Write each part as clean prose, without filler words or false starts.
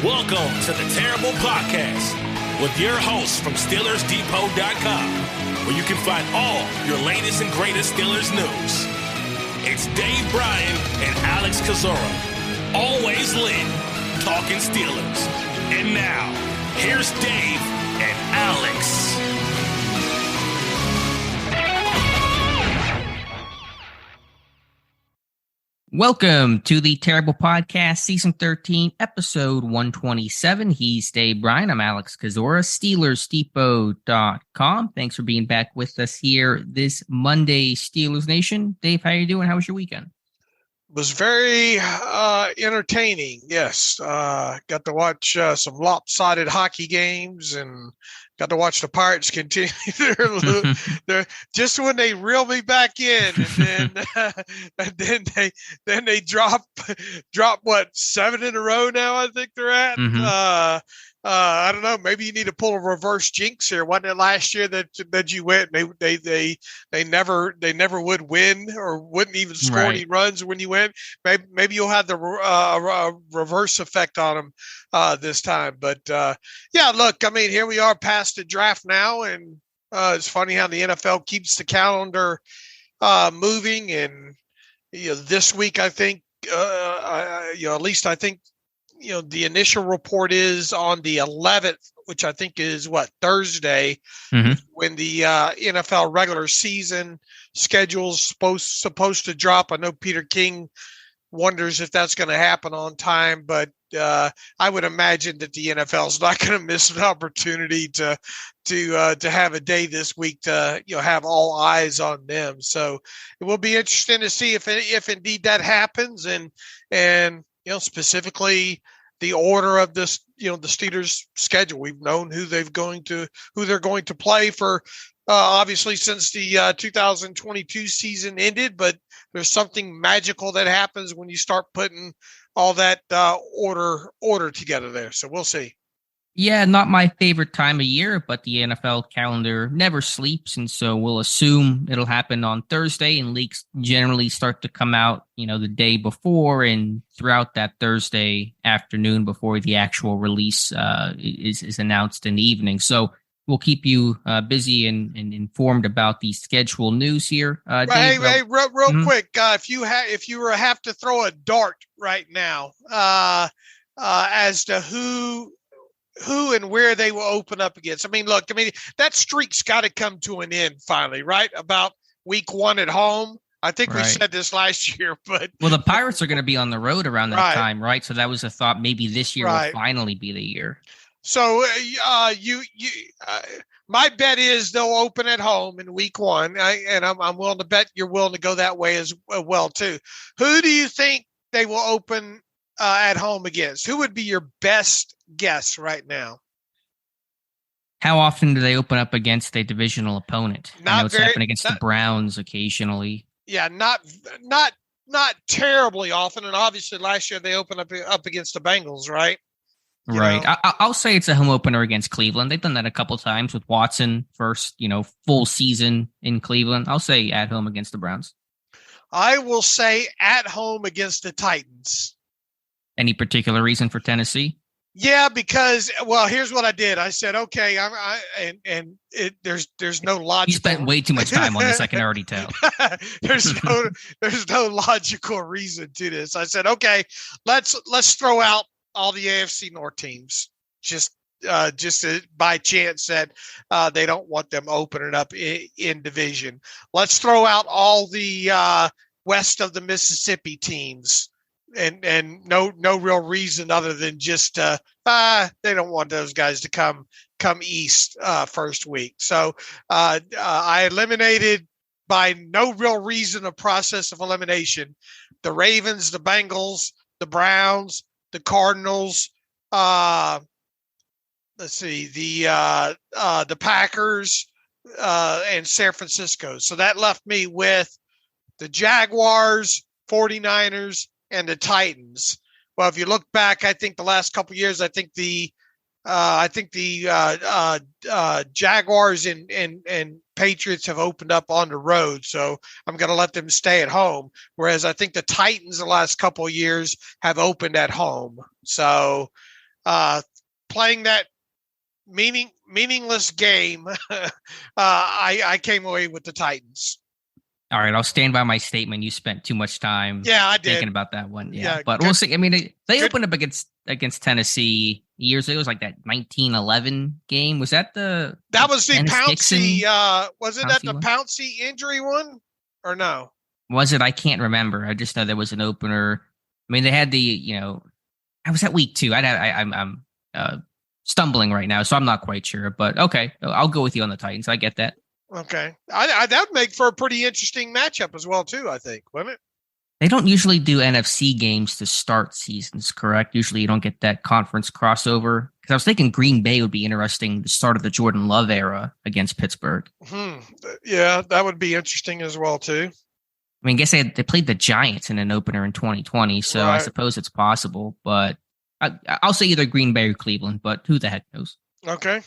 Welcome to the Terrible Podcast with your hosts from SteelersDepot.com, where you can find all your latest and greatest Steelers news. It's Dave Bryan and Alex Kozora, always lit, talking Steelers. And now, here's Dave and Alex. Welcome to the Terrible Podcast, Season 13, Episode 127. He's Dave Bryan. I'm Alex Kozora, SteelersDepot.com. Thanks for being back with us here this Monday, Steelers Nation. Dave, how you doing? How was your weekend? Was very entertaining, yes. Got to watch some lopsided hockey games and got to watch the Pirates continue their just when they reel me back in, and then they drop what, 7 in a row now, I think they're at. I don't know. Maybe you need to pull a reverse jinx here. Wasn't it last year that you went? They never would win or wouldn't even score any runs when you win. Maybe you'll have the reverse effect on them this time. But yeah, look, I mean, here we are past the draft now, and it's funny how the NFL keeps the calendar moving. And this week, I think, at least I think. The initial report is on the 11th, which I think is Thursday, when the NFL regular season schedule's supposed to drop. I know Peter King wonders if that's going to happen on time, but I would imagine that the NFL is not going to miss an opportunity to have a day this week to have all eyes on them. So it will be interesting to see if indeed that happens, and specifically the order of this, the Steelers' schedule. We've known who they're going to play for, obviously since the 2022 season ended. But there's something magical that happens when you start putting all that order together there. So we'll see. Yeah, not my favorite time of year, but the NFL calendar never sleeps, and so we'll assume it'll happen on Thursday, and leaks generally start to come out, the day before and throughout that Thursday afternoon before the actual release is announced in the evening. So we'll keep you busy and informed about the schedule news here. Dave, real quick, if you have to throw a dart right now as to who and where they will open up against. Look, that streak's got to come to an end finally, right? About week 1 at home. I think we said this last year, but the Pirates are going to be on the road around that time, right? So that was a thought. Maybe this year will finally be the year. So my bet is they'll open at home in week 1, and I'm willing to bet you're willing to go that way as well too. Who do you think they will open at home against? Who would be your best guess right now? How often do they open up against a divisional opponent? It's happened against the Browns occasionally. Yeah, not terribly often. And obviously last year they opened up against the Bengals, right? Right. I'll say it's a home opener against Cleveland. They've done that a couple times with Watson first, full season in Cleveland. I'll say at home against the Browns. I will say at home against the Titans. Any particular reason for Tennessee? Yeah, because here's what I did. I said, okay, there's no logical. You spent way too much time on this. I can already tell. there's no logical reason to this. I said, okay, let's throw out all the AFC North teams, just by chance that they don't want them opening up in division. Let's throw out all the west of the Mississippi teams. And no real reason other than just they don't want those guys to come east first week. So I eliminated by no real reason, a process of elimination, the Ravens, the Bengals, the Browns, the Cardinals. The Packers and San Francisco. So that left me with the Jaguars, 49ers, and the Titans. Well, if you look back, I think the last couple of years, I think the Jaguars and Patriots have opened up on the road, so I'm going to let them stay at home. Whereas I think the Titans the last couple of years have opened at home. So playing that meaningless game, I came away with the Titans. All right, I'll stand by my statement. You spent too much time thinking about that one. Yeah, but we'll see. I mean, they opened up against Tennessee years ago. It was like that 1911 game. Was that the Pouncey? Was it the Pouncey injury one or no? Was it? I can't remember. I just know there was an opener. I mean, they had I was at week 2. I'm stumbling right now, so I'm not quite sure. But okay, I'll go with you on the Titans. I get that. Okay, that would make for a pretty interesting matchup as well, too. I think, wouldn't it? They don't usually do NFC games to start seasons, correct? Usually, you don't get that conference crossover. Because I was thinking Green Bay would be interesting the start of the Jordan Love era against Pittsburgh. Yeah, that would be interesting as well, too. I mean, I guess they played the Giants in an opener in 2020, so right. I suppose it's possible. But I'll say either Green Bay or Cleveland, but who the heck knows? Okay.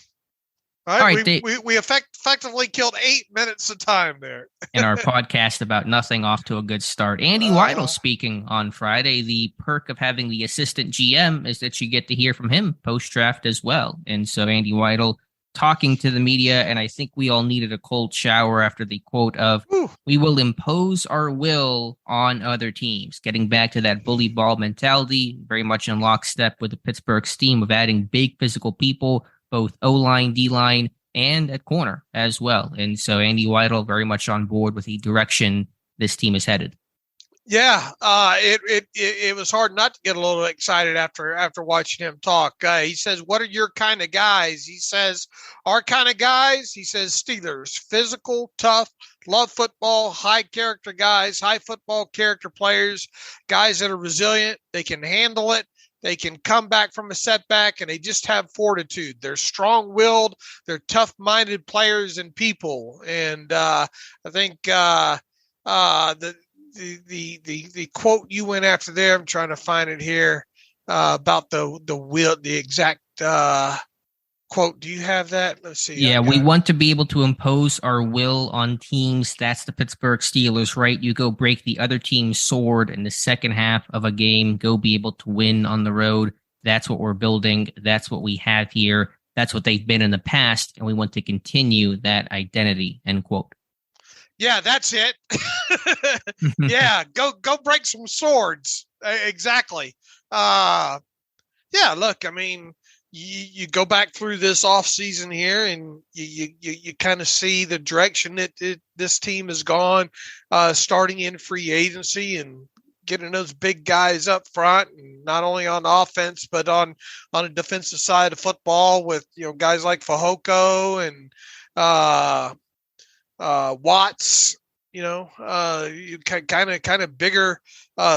All right. We effectively killed 8 minutes of time there. In our podcast about nothing, off to a good start. Andy Weidl speaking on Friday. The perk of having the assistant GM is that you get to hear from him post-draft as well. And so Andy Weidl talking to the media, and I think we all needed a cold shower after the quote of, "We will impose our will on other teams." Getting back to that bully ball mentality, very much in lockstep with the Pittsburgh team of adding big physical people, both O-line, D-line, and at corner as well. And so Andy Weidl very much on board with the direction this team is headed. Yeah, it was hard not to get a little excited after watching him talk. He says, "What are your kind of guys?" He says, "Our kind of guys." He says, "Steelers, physical, tough, love football, high character guys, high football character players, guys that are resilient. They can handle it. They can come back from a setback, and they just have fortitude. They're strong-willed. They're tough-minded players and people." And I think the quote you went after there, I'm trying to find it here, about the will, the exact quote. Do you have that? Let's see. Yeah, we want to be able to impose our will on teams. That's the Pittsburgh Steelers, right? You go break the other team's sword in the second half of a game, go be able to win on the road. That's what we're building. That's what we have here. That's what they've been in the past, and we want to continue that identity, end quote. Yeah, that's it. Yeah, go break some swords. Exactly. Yeah, look, I mean, you go back through this offseason here, and you kind of see the direction that this team has gone, starting in free agency and getting those big guys up front, and not only on offense but on the defensive side of football with guys like Fehoko and Watts. You kind of bigger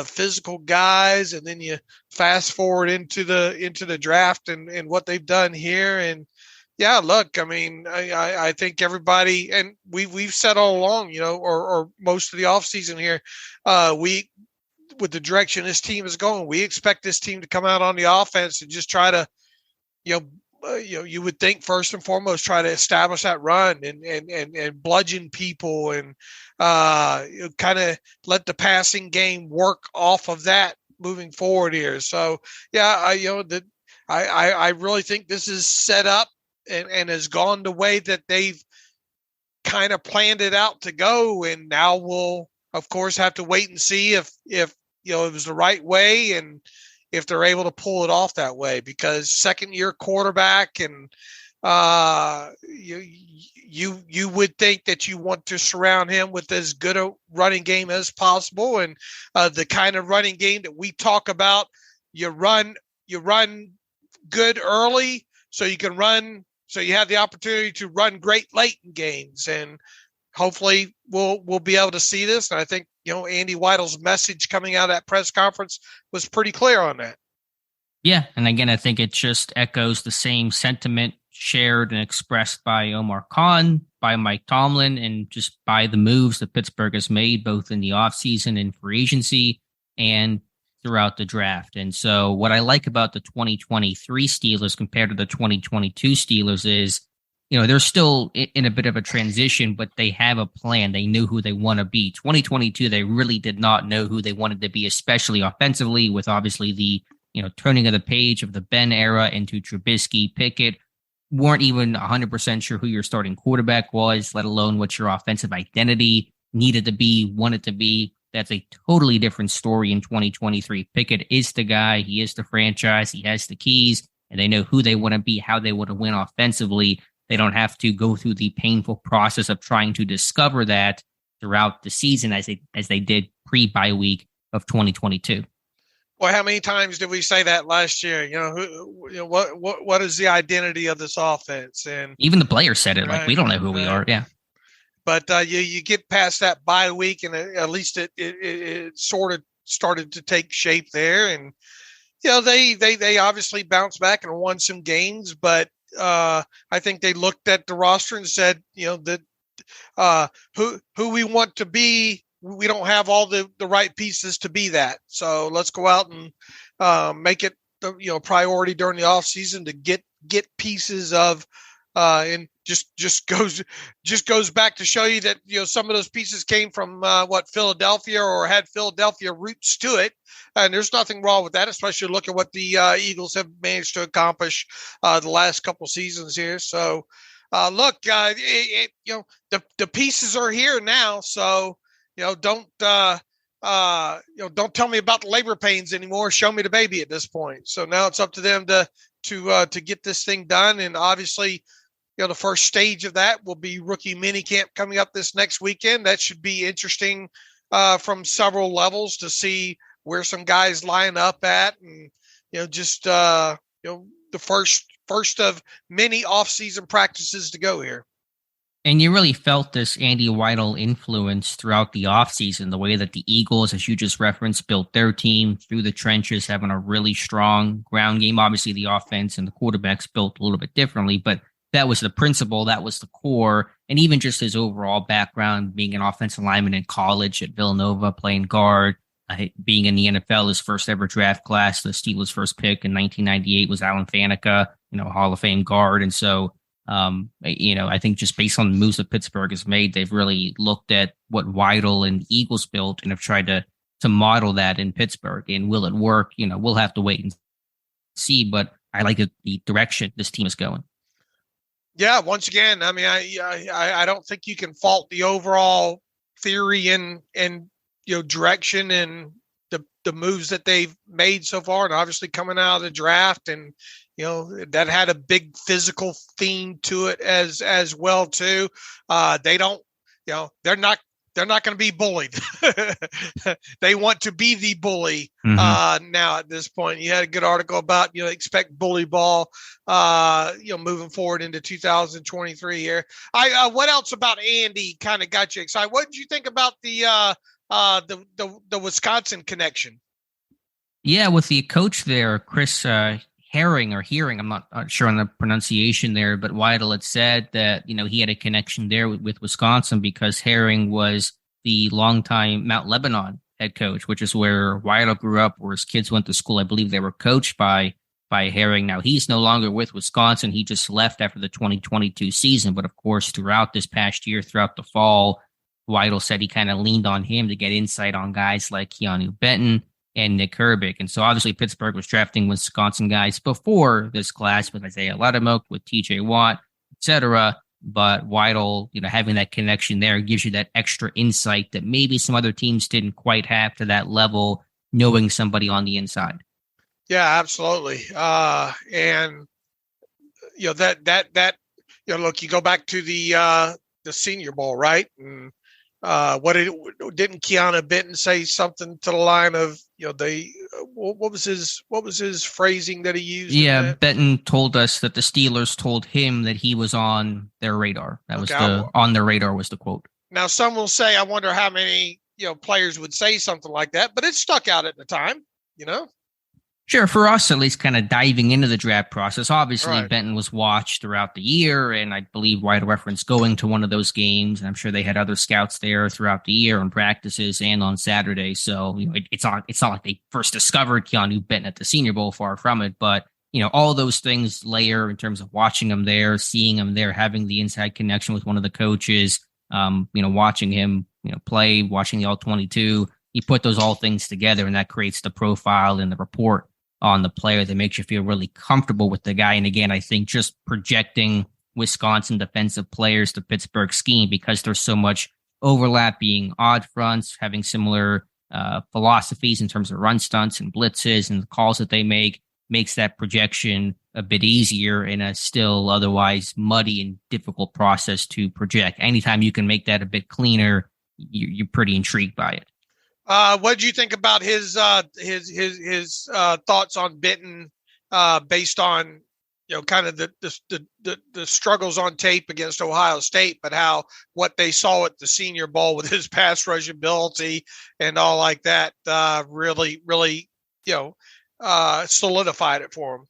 physical guys, and then you fast forward into the draft and what they've done here. And yeah, look, I mean, I think everybody, and we've said all along, or most of the offseason here, with the direction this team is going, we expect this team to come out on the offense and just try to, you would think first and foremost try to establish that run and bludgeon people and kind of let the passing game work off of that moving forward here. So yeah, I really think this is set up and has gone the way that they've kind of planned it out to go. And now we'll of course have to wait and see if it was the right way and if they're able to pull it off that way, because second-year quarterback, and you would think that you want to surround him with as good a running game as possible, and the kind of running game that we talk about, you run good early, so you can run, so you have the opportunity to run great late in games, and hopefully we'll be able to see this. And I think Andy Weidl's message coming out of that press conference was pretty clear on that. Yeah, and again, I think it just echoes the same sentiment shared and expressed by Omar Khan, by Mike Tomlin, and just by the moves that Pittsburgh has made, both in the offseason and free agency and throughout the draft. And so what I like about the 2023 Steelers compared to the 2022 Steelers is, they're still in a bit of a transition, but they have a plan. They knew who they want to be. 2022, they really did not know who they wanted to be, especially offensively, with obviously the turning of the page of the Ben era into Trubisky, Pickett. Weren't even 100% sure who your starting quarterback was, let alone what your offensive identity needed to be, wanted to be. That's a totally different story in 2023. Pickett is the guy. He is the franchise. He has the keys, and they know who they want to be, how they want to win offensively. They don't have to go through the painful process of trying to discover that throughout the season as they did pre-bye week of 2022. Well, how many times did we say that last year? What is the identity of this offense? And even the players said it, right, like, we don't know who we are. Yeah. But you get past that bye week, and at least it sort of started to take shape there. And they obviously bounced back and won some games, but I think they looked at the roster and said, that who we want to be, we don't have all the right pieces to be that. So let's go out and make it the priority during the offseason to get pieces of and just goes back to show you that some of those pieces came from Philadelphia, or had Philadelphia roots to it, and there's nothing wrong with that, especially look at what the Eagles have managed to accomplish the last couple seasons here. So the pieces are here now, so don't tell me about the labor pains anymore. Show me the baby at this point. So now it's up to them to get this thing done, and obviously the first stage of that will be rookie minicamp coming up this next weekend. That should be interesting from several levels to see where some guys line up at, and the first of many off-season practices to go here. And you really felt this Andy Weidl influence throughout the offseason, the way that the Eagles, as you just referenced, built their team through the trenches, having a really strong ground game. Obviously, the offense and the quarterbacks built a little bit differently, but that was the principle, that was the core, and even just his overall background, being an offensive lineman in college at Villanova, playing guard, being in the NFL, his first ever draft class, the Steelers' first pick in 1998 was Alan Faneca, Hall of Fame guard. And so, I think just based on the moves that Pittsburgh has made, they've really looked at what Weidl and Eagles built and have tried to model that in Pittsburgh. And will it work? We'll have to wait and see, but I like the direction this team is going. Yeah, once again, I mean, I don't think you can fault the overall theory and direction and the moves that they've made so far, and obviously coming out of the draft, and that had a big physical theme to it as well too. They don't, they're not going to be bullied. They want to be the bully now at this point. You had a good article about, expect bully ball, moving forward into 2023 here. What else about Andy kind of got you excited? What did you think about the Wisconsin connection? Yeah, with the coach there, Chris Herring or Hearing, I'm not sure on the pronunciation there, but Weidl had said that, he had a connection there with Wisconsin because Herring was the longtime Mount Lebanon head coach, which is where Weidl grew up, where his kids went to school. I believe they were coached by Herring. Now, he's no longer with Wisconsin. He just left after the 2022 season. But of course, throughout this past year, throughout the fall, Weidl said he kind of leaned on him to get insight on guys like Keanu Benton and Nick Herbig. And so obviously Pittsburgh was drafting Wisconsin guys before this class with Isaiah Lattimore, with TJ Watt, etc. But Weidl, having that connection there gives you that extra insight that maybe some other teams didn't quite have to that level, knowing somebody on the inside. Yeah, absolutely. And that look, you go back to the Senior Bowl, right? And didn't Keanu Benton say something to the line of, what was his phrasing that he used? Yeah, Benton told us that the Steelers told him that he was on their radar. That was on their radar was the quote. Now, some will say, I wonder how many players would say something like that, but it stuck out at the time, Sure, for us, at least kind of diving into the draft process. Obviously, right. Benton was watched throughout the year, and I believe Weidl referenced going to one of those games. And I'm sure they had other scouts there throughout the year on practices and on Saturday. So it's not like they first discovered Keanu Benton at the Senior Bowl, far from it. But all those things layer in terms of watching him there, seeing him there, having the inside connection with one of the coaches. Watching him play, watching the All-22. You put those all things together, and that creates the profile and the report on the player that makes you feel really comfortable with the guy. And again, I think just projecting Wisconsin defensive players to Pittsburgh scheme, because there's so much overlap, being odd fronts, having similar philosophies in terms of run stunts and blitzes and the calls that they make, makes that projection a bit easier in a still otherwise muddy and difficult process to project. Anytime you can make that a bit cleaner, you're pretty intrigued by it. What did you think about his thoughts on Benton, based on, kind of the struggles on tape against Ohio State, but how what they saw at the Senior Bowl with his pass rush ability and all like that really solidified it for him.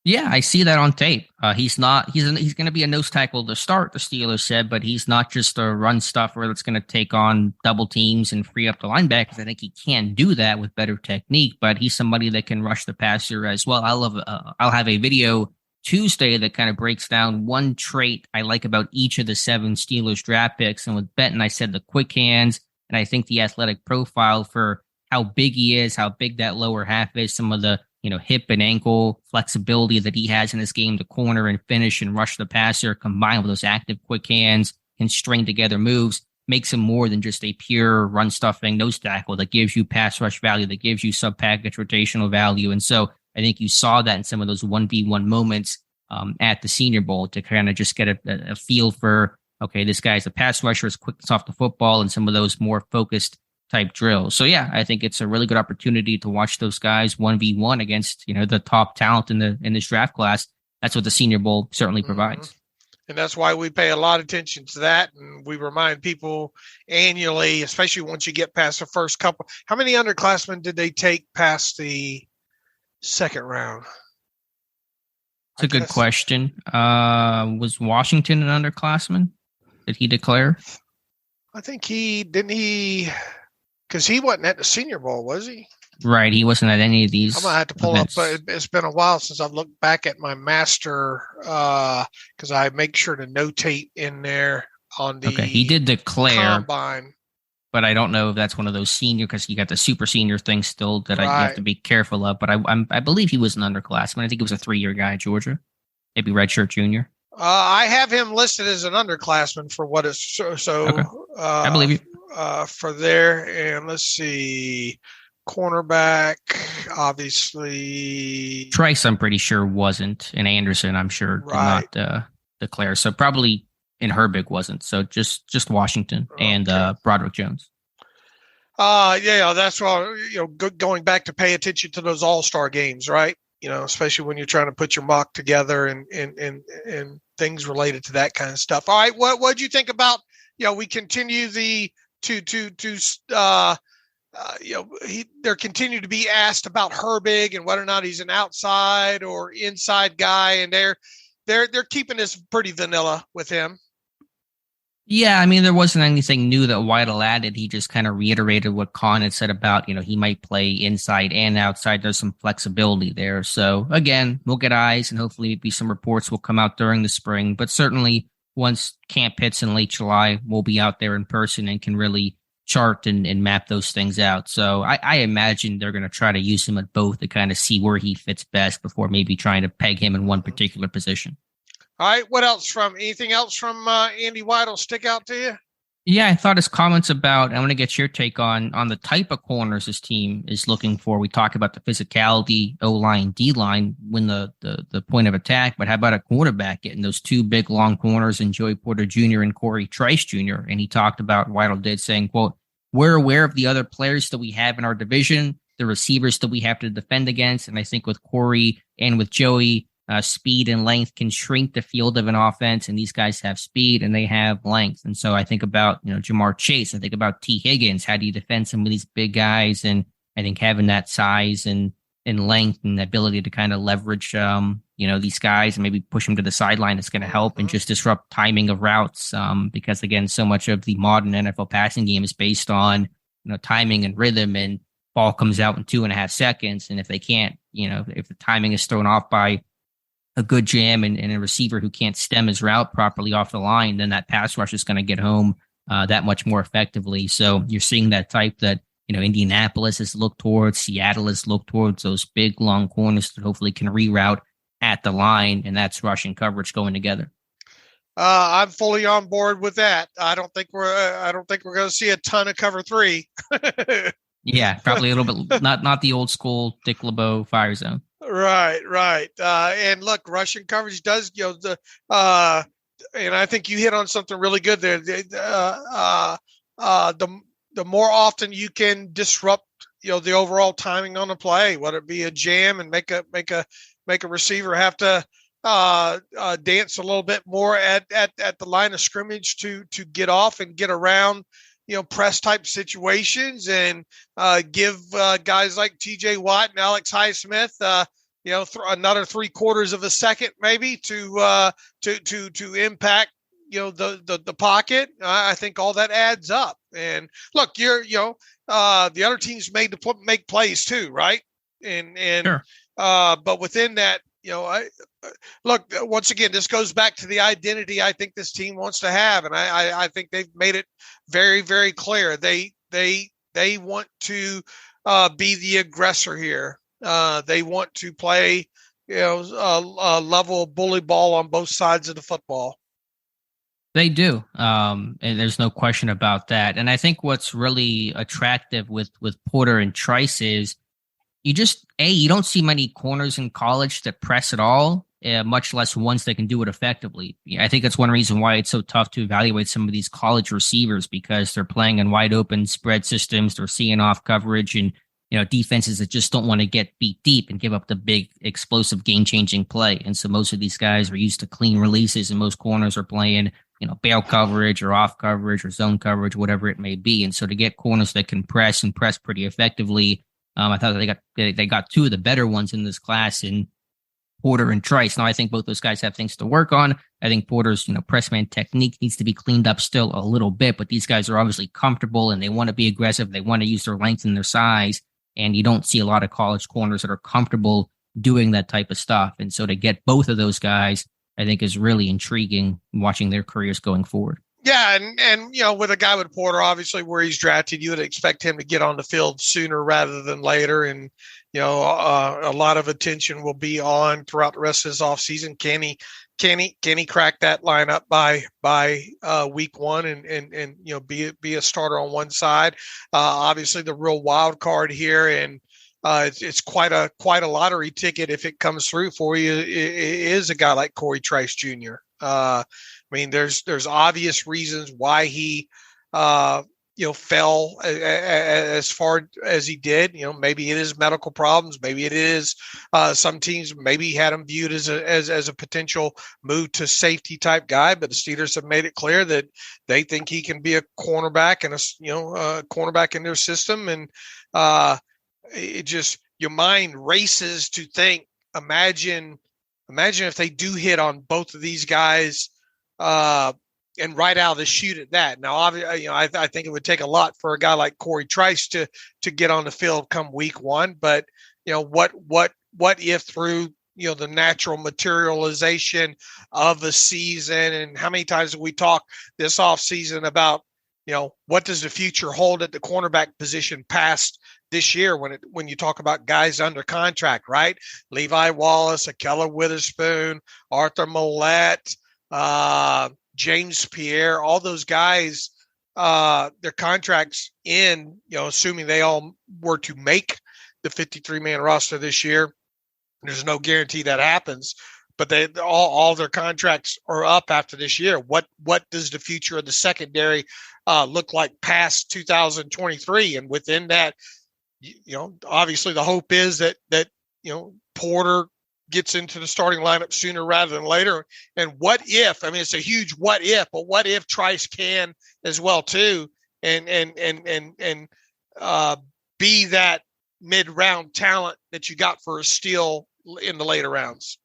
Yeah, I see that on tape. He's going to be a nose tackle to start, the Steelers said, but he's not just a run stuffer that's going to take on double teams and free up the linebackers. I think he can do that with better technique, but he's somebody that can rush the passer as well. I'll have a video Tuesday that kind of breaks down one trait I like about each of the 7 Steelers draft picks. And with Benton, I said the quick hands, and I think the athletic profile for how big he is, how big that lower half is, some of the hip and ankle flexibility that he has in this game to corner and finish and rush the passer, combined with those active quick hands and string together moves, makes him more than just a pure run stuffing nose tackle that gives you pass rush value, that gives you sub package rotational value. And so I think you saw that in some of those 1v1 moments at the Senior Bowl to kind of just get a feel for, okay, this guy's a pass rusher, is quick off the football, and some of those more focused type drills. So yeah, I think it's a really good opportunity to watch those guys 1v1 against, the top talent in this draft class. That's what the Senior Bowl certainly provides. And that's why we pay a lot of attention to that. And we remind people annually, especially once you get past the first couple. How many underclassmen did they take past the second round? It's a good question. Was Washington an underclassman? Did he declare? I think because he wasn't at the Senior Bowl, was he? Right, he wasn't at any of these. I'm going to have to pull events. Up. It's been a while since I've looked back at my master, because I make sure to notate in there on the he did declare, combine. But I don't know if that's one of those senior, because you got the super senior thing still that you have to be careful of. But I believe he was an underclassman. I think he was a 3-year guy at Georgia, maybe redshirt junior. I have him listed as an underclassman for what is so. Okay. I believe you. For there, and let's see, cornerback, obviously. Trice, I'm pretty sure wasn't, and Anderson, I'm sure did not declare. So probably in Herbig wasn't. So just Washington and Broderick Jones. Yeah, that's why going back to pay attention to those all-star games, right? Especially when you're trying to put your mock together and things related to that kind of stuff. All right, what did you think about? We continue there continue to be asked about Herbig and whether or not he's an outside or inside guy, and they're keeping this pretty vanilla with him. Yeah, I mean, there wasn't anything new that Weidl added. He just kind of reiterated what Kahn had said about, he might play inside and outside. There's some flexibility there. So again, we'll get eyes, and hopefully maybe some reports will come out during the spring, but certainly once camp hits in late July, we'll be out there in person and can really chart and map those things out. So I imagine they're going to try to use him at both to kind of see where he fits best before maybe trying to peg him in one particular position. All right. Anything else from Andy Weidl stick out to you? Yeah, I thought his comments about, I want to get your take on the type of corners his team is looking for. We talk about the physicality, O-line, D-line, when the point of attack, but how about a quarterback getting those 2 big long corners in Joey Porter Jr. and Corey Trice Jr.? And he talked about, Weidl did, saying, quote, "We're aware of the other players that we have in our division, the receivers that we have to defend against. And I think with Corey and with Joey, speed and length can shrink the field of an offense, and these guys have speed and they have length." And so I think about, Jamar Chase. I think about T. Higgins. How do you defend some of these big guys? And I think having that size and length and the ability to kind of leverage, these guys and maybe push them to the sideline is going to help and just disrupt timing of routes. Because again, so much of the modern NFL passing game is based on, timing and rhythm, and ball comes out in 2.5 seconds. And if they can't, if the timing is thrown off by a good jam and a receiver who can't stem his route properly off the line, then that pass rush is going to get home that much more effectively. So you're seeing that type that Indianapolis has looked towards, Seattle has looked towards those big long corners that hopefully can reroute at the line, and that's rushing coverage going together. I'm fully on board with that. I don't think we're going to see a ton of cover 3. Yeah, probably a little bit not the old school Dick LeBeau fire zone. Right. And look, Russian coverage does, and I think you hit on something really good there. The more often you can disrupt, the overall timing on the play, whether it be a jam and make a receiver have to dance a little bit more at the line of scrimmage to get off and get around, press type situations, and give guys like TJ Watt and Alex Highsmith, another 3/4 of a second maybe to impact, the pocket. I think all that adds up. And look, the other teams made to make plays too, right? And sure. But within that, look, once again, this goes back to the identity I think this team wants to have. And I think they've made it very, very clear. They want to be the aggressor here. They want to play, a level of bully ball on both sides of the football. They do. And there's no question about that. And I think what's really attractive with Porter and Trice is you don't see many corners in college that press at all, much less ones that can do it effectively. I think that's one reason why it's so tough to evaluate some of these college receivers, because they're playing in wide open spread systems. They're seeing off coverage and, defenses that just don't want to get beat deep and give up the big explosive game changing play. And so most of these guys are used to clean releases, and most corners are playing, bail coverage or off coverage or zone coverage, whatever it may be. And so to get corners that can press pretty effectively, I thought they got two of the better ones in this class in Porter and Trice. Now, I think both those guys have things to work on. I think Porter's, press man technique needs to be cleaned up still a little bit, but these guys are obviously comfortable and they want to be aggressive. They want to use their length and their size. And you don't see a lot of college corners that are comfortable doing that type of stuff. And so to get both of those guys, I think is really intriguing watching their careers going forward. Yeah, and with a guy with Porter, obviously where he's drafted, you would expect him to get on the field sooner rather than later. And, a lot of attention will be on throughout the rest of his offseason. Can he crack that lineup by week 1 and be a starter on one side? Obviously the real wild card here, and it's quite a lottery ticket if it comes through for you, is a guy like Corey Trice Jr. There's obvious reasons why he, fell as far as he did. Maybe it is medical problems. Maybe it is some teams maybe had him viewed as a potential move to safety type guy. But the Steelers have made it clear that they think he can be a cornerback and a cornerback in their system. And it just, your mind races to think. Imagine if they do hit on both of these guys. And right out of the chute at that. Now, obviously, I think it would take a lot for a guy like Corey Trice to get on the field come week 1. But what if through the natural materialization of the season, and how many times have we talked this offseason about what does the future hold at the cornerback position past this year when you talk about guys under contract, right? Levi Wallace, Akella Witherspoon, Arthur Millette, James Pierre, all those guys, their contracts in, assuming they all were to make the 53-man roster this year. There's no guarantee that happens, but they all their contracts are up after this year. What does the future of the secondary look like past 2023? And within that, obviously the hope is that Porter gets into the starting lineup sooner rather than later. And what if, it's a huge what if, but what if Trice can as well too, and be that mid-round talent that you got for a steal in the later rounds?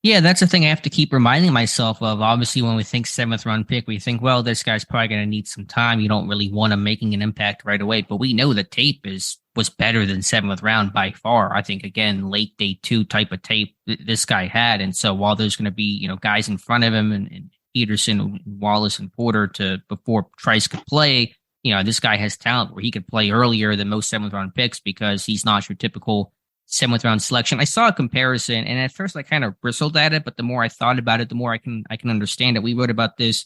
Yeah, that's the thing I have to keep reminding myself of. Obviously, when we think 7th round pick, we think, well, this guy's probably going to need some time. You don't really want him making an impact right away. But we know the tape was better than 7th round by far. I think, again, late day 2 type of tape this guy had. And so while there's going to be, guys in front of him and Peterson, Wallace, and Porter before Trice could play, this guy has talent where he could play earlier than most 7th-round picks because he's not your typical 7th-round selection. I saw a comparison, and at first I kind of bristled at it, but the more I thought about it, the more I can understand it. We wrote about this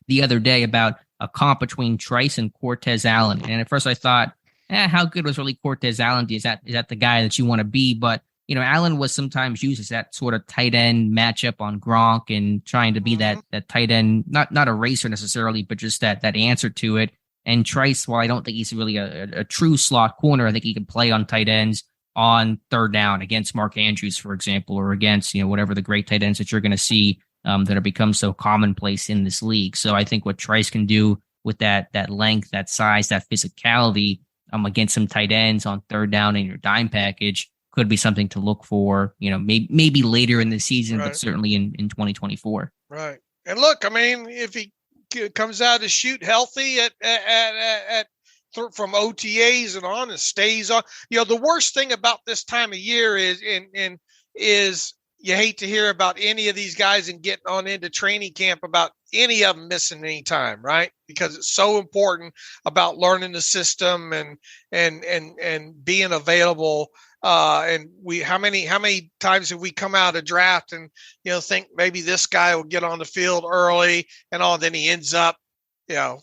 the other day about a comp between Trice and Cortez Allen, and at first I thought, how good was really Cortez Allen? Is that the guy that you want to be? But Allen was sometimes used as that sort of tight end matchup on Gronk and trying to be that tight end, not a racer necessarily, but just that answer to it. And Trice, while I don't think he's really a true slot corner, I think he can play on tight ends on third down against Mark Andrews, for example, or against, whatever the great tight ends that you're going to see that have become so commonplace in this league. So I think what Trice can do with that length, that size, that physicality against some tight ends on third down in your dime package could be something to look for, maybe later in the season, but certainly in 2024. Right. And look, I mean, if he comes out to shoot healthy from OTAs and on and stays on. The worst thing about this time of year is you hate to hear about any of these guys and getting on into training camp about any of them missing any time, right? Because it's so important about learning the system and being available. And how many times have we come out of draft and, think maybe this guy will get on the field early and then he ends up,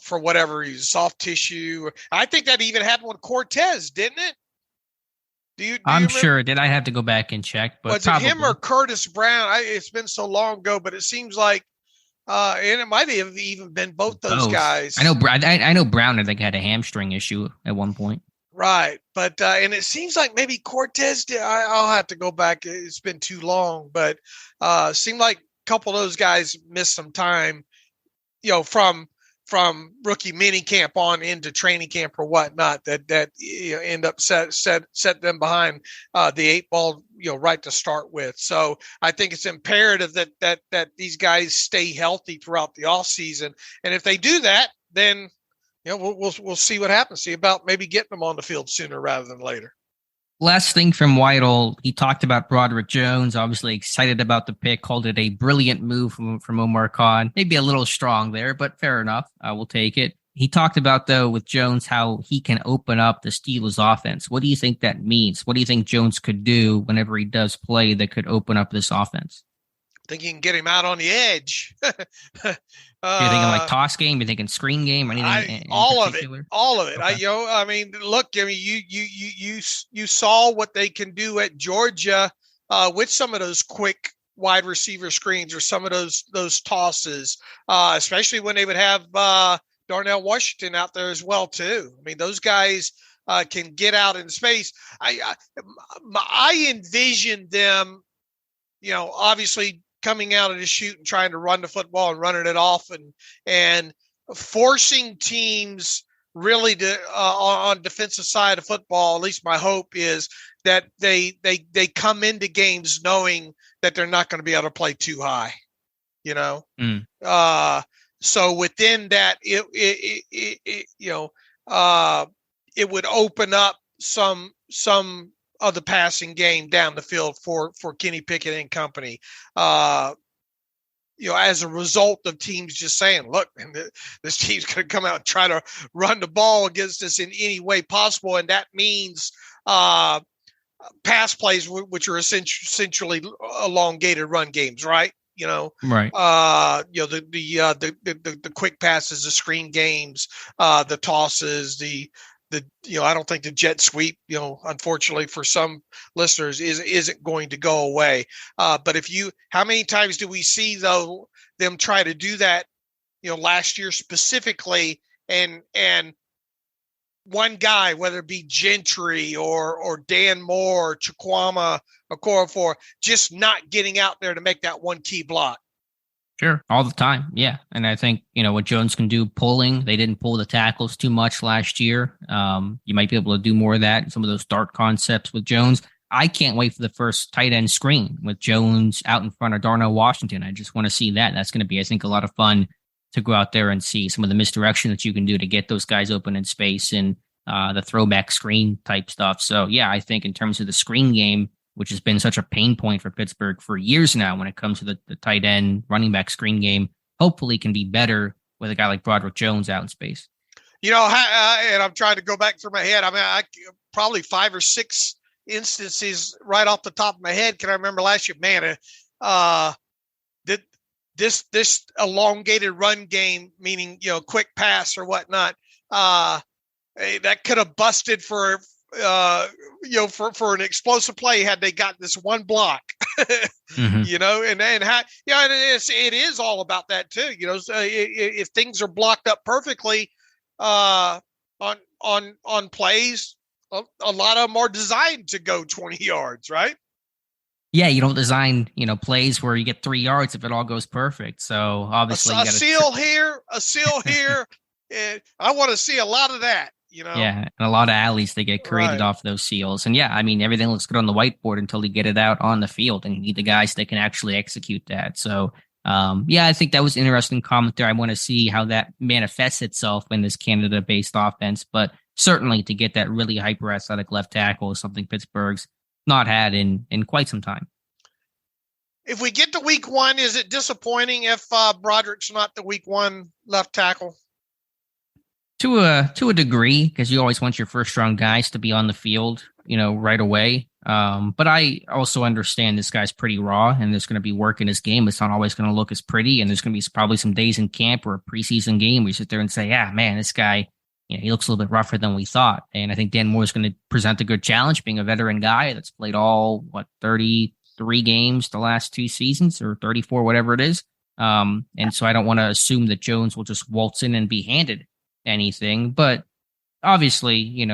for whatever reason, soft tissue. I think that even happened with Cortez, didn't it? I'm sure. Did I have to go back and check? But was it him or Curtis Brown? It's been so long ago, but it seems like, and it might have even been both those guys. I know Brown, I think, had a hamstring issue at one point. Right. But, and it seems like maybe Cortez did. I'll have to go back. It's been too long, but, seemed like a couple of those guys missed some time, from rookie mini camp on into training camp or whatnot that end up set them behind, the 8 ball, right to start with. So I think it's imperative that these guys stay healthy throughout the off season. And if they do that, then, we'll see what happens. See about maybe getting them on the field sooner rather than later. Last thing from Weidl, he talked about Broderick Jones, obviously excited about the pick, called it a brilliant move from Omar Khan. Maybe a little strong there, but fair enough. We'll take it. He talked about, though, with Jones, how he can open up the Steelers offense. What do you think that means? What do you think Jones could do whenever he does play that could open up this offense? I think you can get him out on the edge. You're thinking like toss game. You're thinking screen game. Anything? All of it. Okay. Look. You saw what they can do at Georgia with some of those quick wide receiver screens or some of those tosses, especially when they would have Darnell Washington out there as well too. I mean, those guys can get out in space. I envision them, obviously coming out of the shoot and trying to run the football and running it off and forcing teams really to on defensive side of football. At least my hope is that they come into games knowing that they're not going to be able to play too high, so within that, it would open up some of the passing game down the field for Kenny Pickett and company. As a result of teams just saying, look, this team's going to come out and try to run the ball against us in any way possible. And that means pass plays, which are essentially elongated run games, right? Right. The quick passes, the screen games, the tosses, I don't think the jet sweep, unfortunately for some listeners isn't going to go away. But how many times do we see them try to do that, last year specifically, and one guy, whether it be Gentry or Dan Moore, or Chukwuma Okorafor, just not getting out there to make that one key block. Sure. All the time. Yeah. And I think, what Jones can do pulling, they didn't pull the tackles too much last year. You might be able to do more of that. Some of those dart concepts with Jones. I can't wait for the first tight end screen with Jones out in front of Darnell Washington. I just want to see that. That's going to be, I think, a lot of fun to go out there and see some of the misdirection that you can do to get those guys open in space and the throwback screen type stuff. So yeah, I think in terms of the screen game, which has been such a pain point for Pittsburgh for years now when it comes to the tight end running back screen game, hopefully can be better with a guy like Broderick Jones out in space. And I'm trying to go back through my head. I mean, probably 5 or 6 instances right off the top of my head. Can I remember last year? Man, did this elongated run game, meaning quick pass or whatnot, that could have busted for an explosive play had they got this one block. Mm-hmm. It is all about that too. If things are blocked up perfectly on plays, a lot of them are designed to go 20 yards, right? Yeah, you don't design, plays where you get 3 yards if it all goes perfect. So obviously, a seal here. And I want to see a lot of that. Yeah, and a lot of alleys that get created off those seals. And yeah, I mean, everything looks good on the whiteboard until they get it out on the field, and you need the guys that can actually execute that. So, I think that was interesting comment there. I want to see how that manifests itself in this Canada-based offense, but certainly to get that really hyper-athletic left tackle is something Pittsburgh's not had in quite some time. If we get to week 1, is it disappointing if Broderick's not the week 1 left tackle? To a degree, because you always want your first-round guys to be on the field, right away. But I also understand this guy's pretty raw, and there's going to be work in his game. It's not always going to look as pretty, and there's going to be probably some days in camp or a preseason game where you sit there and say, yeah, man, this guy, he looks a little bit rougher than we thought. And I think Dan Moore is going to present a good challenge, being a veteran guy that's played 33 games the last 2 seasons, or 34, whatever it is. And so I don't want to assume that Jones will just waltz in and be handed anything, but obviously,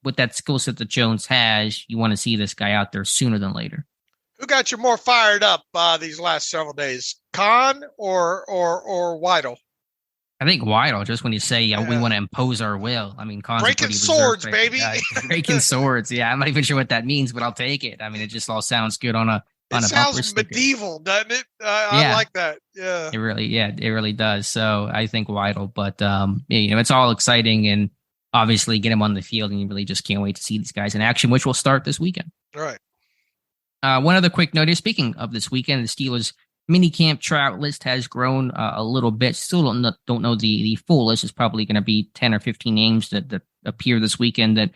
with that skill set that Jones has, you want to see this guy out there sooner than later. Who got you more fired up these last several days, Kahn or Weidl? I think Weidl, just when you say we want to impose our will. I mean, Kahn's breaking swords, baby. Breaking swords. Yeah, I'm not even sure what that means, but I'll take it. I mean, it just all sounds good on a. It sounds medieval, doesn't it? I like that. Yeah, it really does. So I think Weidl, but it's all exciting, and obviously get him on the field, and you really just can't wait to see these guys in action, which will start this weekend. All right. One other quick note is, speaking of this weekend, the Steelers minicamp tryout list has grown a little bit. Still don't know the full list. It's probably going to be 10 or 15 names that appear this weekend that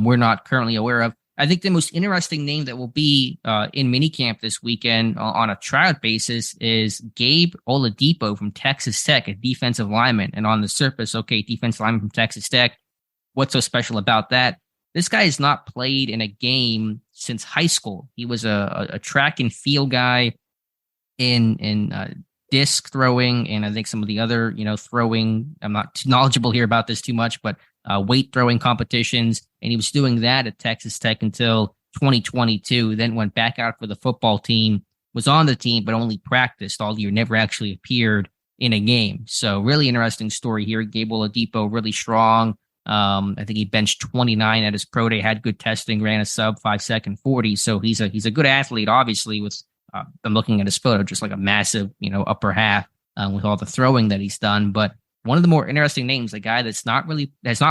we're not currently aware of. I think the most interesting name that will be in minicamp this weekend on a tryout basis is Gabe Oladipo from Texas Tech, a defensive lineman. And on the surface, okay, defensive lineman from Texas Tech. What's so special about that? This guy has not played in a game since high school. He was a track and field guy in disc throwing, and I think some of the other, throwing. I'm not too knowledgeable here about this too much, but weight throwing competitions. And he was doing that at Texas Tech until 2022, then went back out for the football team, was on the team, but only practiced all year, never actually appeared in a game. So really interesting story here. Gabe Oladipo, really strong. I think he benched 29 at his pro day, had good testing, ran a sub 5-second 40. So he's a good athlete, obviously, with I'm looking at his photo, just like a massive, upper half with all the throwing that he's done. But one of the more interesting names, a guy has not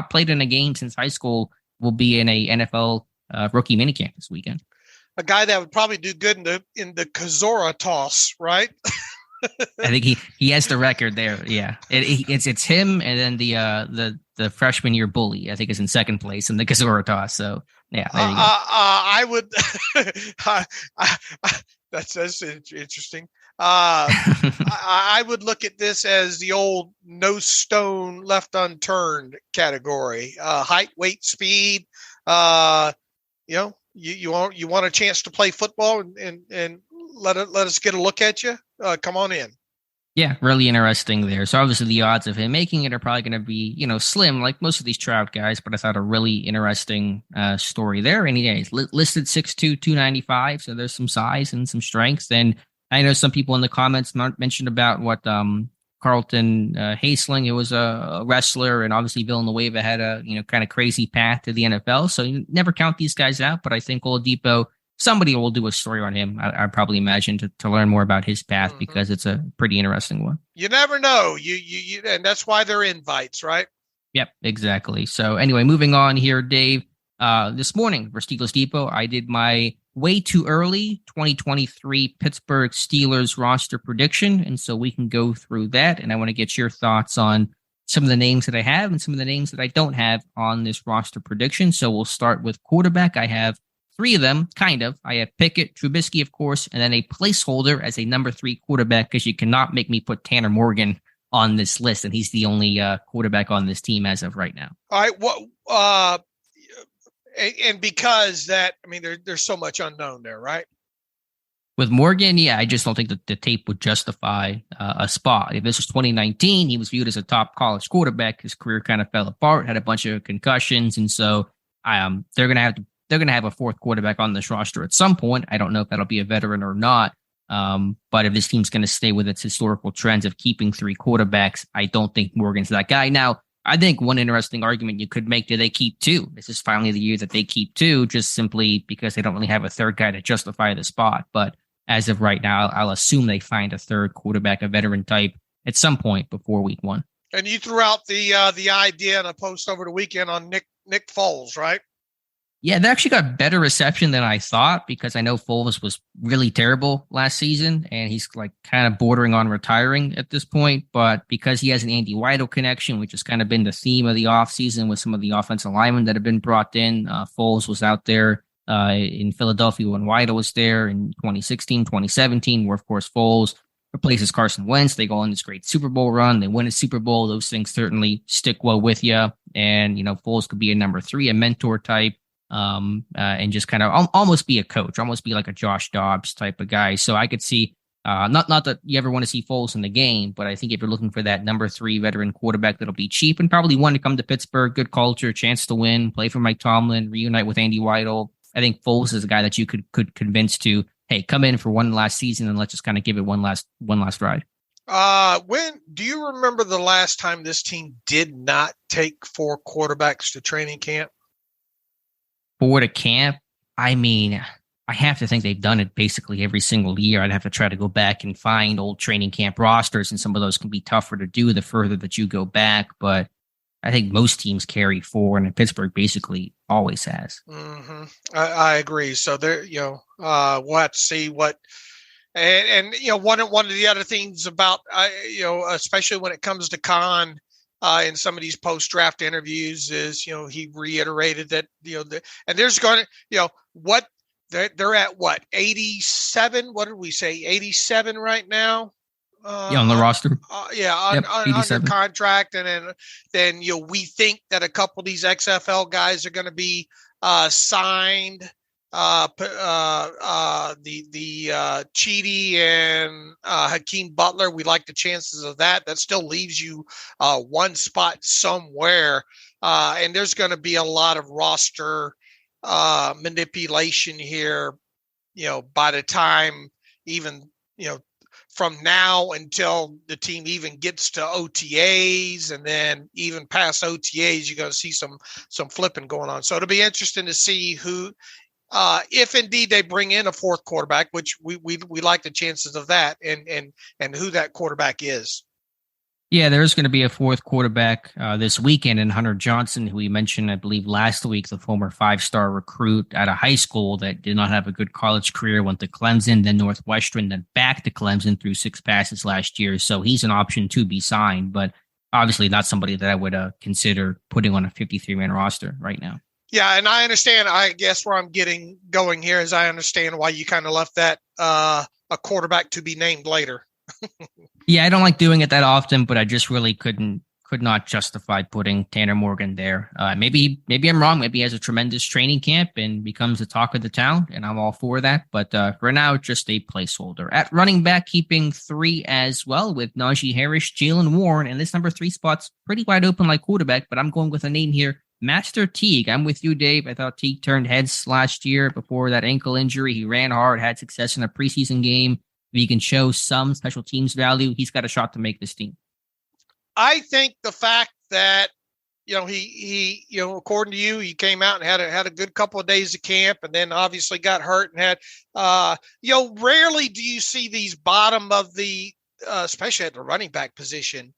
played in a game since high school, will be in a NFL rookie minicamp this weekend. A guy that would probably do good in the Kozora toss, right? I think he has the record there. Yeah, it's him, and then the freshman year bully, I think, is in second place in the Kozora toss. So yeah, there you go. I would. That's interesting. I would look at this as the old no stone left unturned category. Height, weight, speed. You want a chance to play football and let us get a look at you. Come on in. Yeah, really interesting there. So obviously the odds of him making it are probably going to be, slim, like most of these tryout guys, but I thought a really interesting story there. And he's listed 6'2", 295, so there's some size and some strength. And I know some people in the comments mentioned about what Carlton Hasling, it was a wrestler, and obviously Villanueva had a kind of crazy path to the NFL. So you never count these guys out, but I think Oladipo, somebody will do a story on him, I probably imagine, to learn more about his path, because it's a pretty interesting one. You never know. You and that's why they're invites, right? Yep, exactly. So anyway, moving on here, Dave. This morning for Steelers Depot, I did my way too early 2023 Pittsburgh Steelers roster prediction, and so we can go through that. And I want to get your thoughts on some of the names that I have and some of the names that I don't have on this roster prediction. So we'll start with quarterback. I have three of them, kind of. I have Pickett, Trubisky, of course, and then a placeholder as a number 3 quarterback, because you cannot make me put Tanner Morgan on this list, and he's the only quarterback on this team as of right now. All right. What? And because that, I mean, there's so much unknown there, right? With Morgan, yeah, I just don't think that the tape would justify a spot. If this was 2019, he was viewed as a top college quarterback. His career kind of fell apart, had a bunch of concussions, and so they're gonna have a fourth quarterback on this roster at some point. I don't know if that'll be a veteran or not. But if this team's going to stay with its historical trends of keeping 3 quarterbacks, I don't think Morgan's that guy. Now, I think one interesting argument you could make, do they keep 2? This is finally the year that they keep 2, just simply because they don't really have a third guy to justify the spot. But as of right now, I'll assume they find a third quarterback, a veteran type, at some point before week 1. And you threw out the idea in a post over the weekend on Nick Foles, right? Yeah, they actually got better reception than I thought, because I know Foles was really terrible last season and he's like kind of bordering on retiring at this point. But because he has an Andy Weidl connection, which has kind of been the theme of the offseason with some of the offensive linemen that have been brought in, Foles was out there in Philadelphia when Weidl was there in 2016, 2017, where, of course, Foles replaces Carson Wentz. They go on this great Super Bowl run. They win a Super Bowl. Those things certainly stick well with you. And, Foles could be a number 3, a mentor type. And just kind of almost be a coach, almost be like a Josh Dobbs type of guy. So I could see, not that you ever want to see Foles in the game, but I think if you're looking for that number 3 veteran quarterback that'll be cheap and probably want to come to Pittsburgh, good culture, chance to win, play for Mike Tomlin, reunite with Andy Weidl, I think Foles is a guy that you could convince to, hey, come in for one last season and let's just kind of give it one last ride. When do you remember the last time this team did not take 4 quarterbacks to training camp? For the camp, I mean, I have to think they've done it basically every single year. I'd have to try to go back and find old training camp rosters, and some of those can be tougher to do the further that you go back. But I think most teams carry 4, and Pittsburgh basically always has. Mm-hmm. I agree. So there, we'll have to see what. And one of the other things about, especially when it comes to Khan. In some of these post-draft interviews is, he reiterated that, and there's going to, what they're at, 87? What did we say? 87 right now. On the roster. Under contract. And then, we think that a couple of these XFL guys are going to be signed. Cheaty and Hakeem Butler, we like the chances of that. That still leaves you one spot somewhere, and there's going to be a lot of roster manipulation here. By the time even from now until the team even gets to OTAs, and then even past OTAs, you're going to see some flipping going on. So it'll be interesting to see who. If indeed they bring in a 4th quarterback, which we like the chances of that, and who that quarterback is. Yeah, there's going to be a 4th quarterback this weekend in Hunter Johnson, who we mentioned, I believe, last week, the former 5-star recruit out of high school that did not have a good college career, went to Clemson, then Northwestern, then back to Clemson, threw 6 passes last year. So he's an option to be signed, but obviously not somebody that I would consider putting on a 53-man roster right now. Yeah, and I understand. I guess where I'm going here is I understand why you kind of left that a quarterback to be named later. Yeah, I don't like doing it that often, but I just really could not justify putting Tanner Morgan there. Maybe I'm wrong. Maybe he has a tremendous training camp and becomes the talk of the town, and I'm all for that. But for now, just a placeholder. At running back, keeping 3 as well with Najee Harris, Jalen Warren, and this number 3 spot's pretty wide open like quarterback, but I'm going with a name here. Master Teague. I'm with you, Dave. I thought Teague turned heads last year before that ankle injury. He ran hard, had success in a preseason game. If he can show some special teams value, he's got a shot to make this team. I think the fact that, he according to you, he came out and had a good couple of days of camp, and then obviously got hurt and had, rarely do you see these bottom of the, especially at the running back position,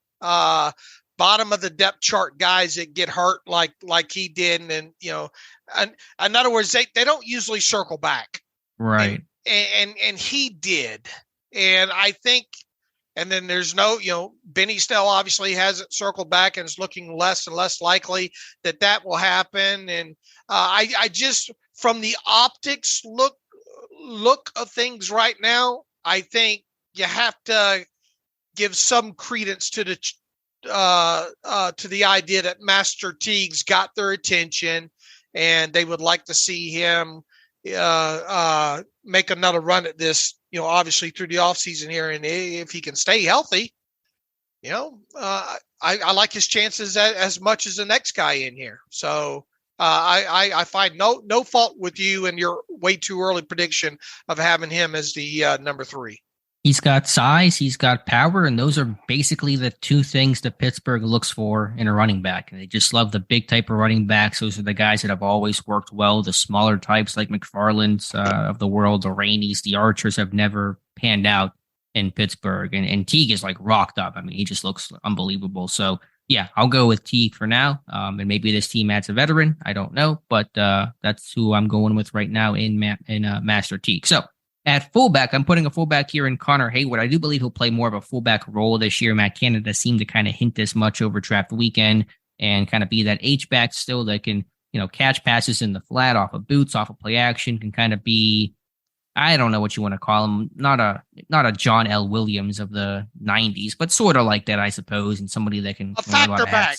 bottom of the depth chart guys that get hurt like he did. And in other words, they don't usually circle back. Right. And he did. And I think And then there's no, Benny Snell obviously hasn't circled back and is looking less and less likely that will happen. And I just, from the optics look of things right now, I think you have to give some credence to the idea that Master Teague's got their attention, and they would like to see him make another run at this, obviously through the offseason here. And if he can stay healthy, I like his chances as much as the next guy in here. So I find no fault with you and your way too early prediction of having him as the number 3. He's got size, he's got power, and those are basically the two things that Pittsburgh looks for in a running back. And they just love the big type of running backs. Those are the guys that have always worked well. The smaller types like McFarland's of the world, the Rainey's, the Archers have never panned out in Pittsburgh. And Teague is like rocked up. I mean, he just looks unbelievable. So, yeah, I'll go with Teague for now. And maybe this team adds a veteran. I don't know. But that's who I'm going with right now in Master Teague. So, at fullback, I'm putting a fullback here in Connor Hayward. I do believe he'll play more of a fullback role this year. Matt Canada seemed to kind of hint as much over draft weekend and kind of be that H-back still that can, catch passes in the flat, off of boots, off of play action, can kind of be, I don't know what you want to call him, not a John L. Williams of the 90s, but sort of like that, I suppose, and somebody that can... A factor back.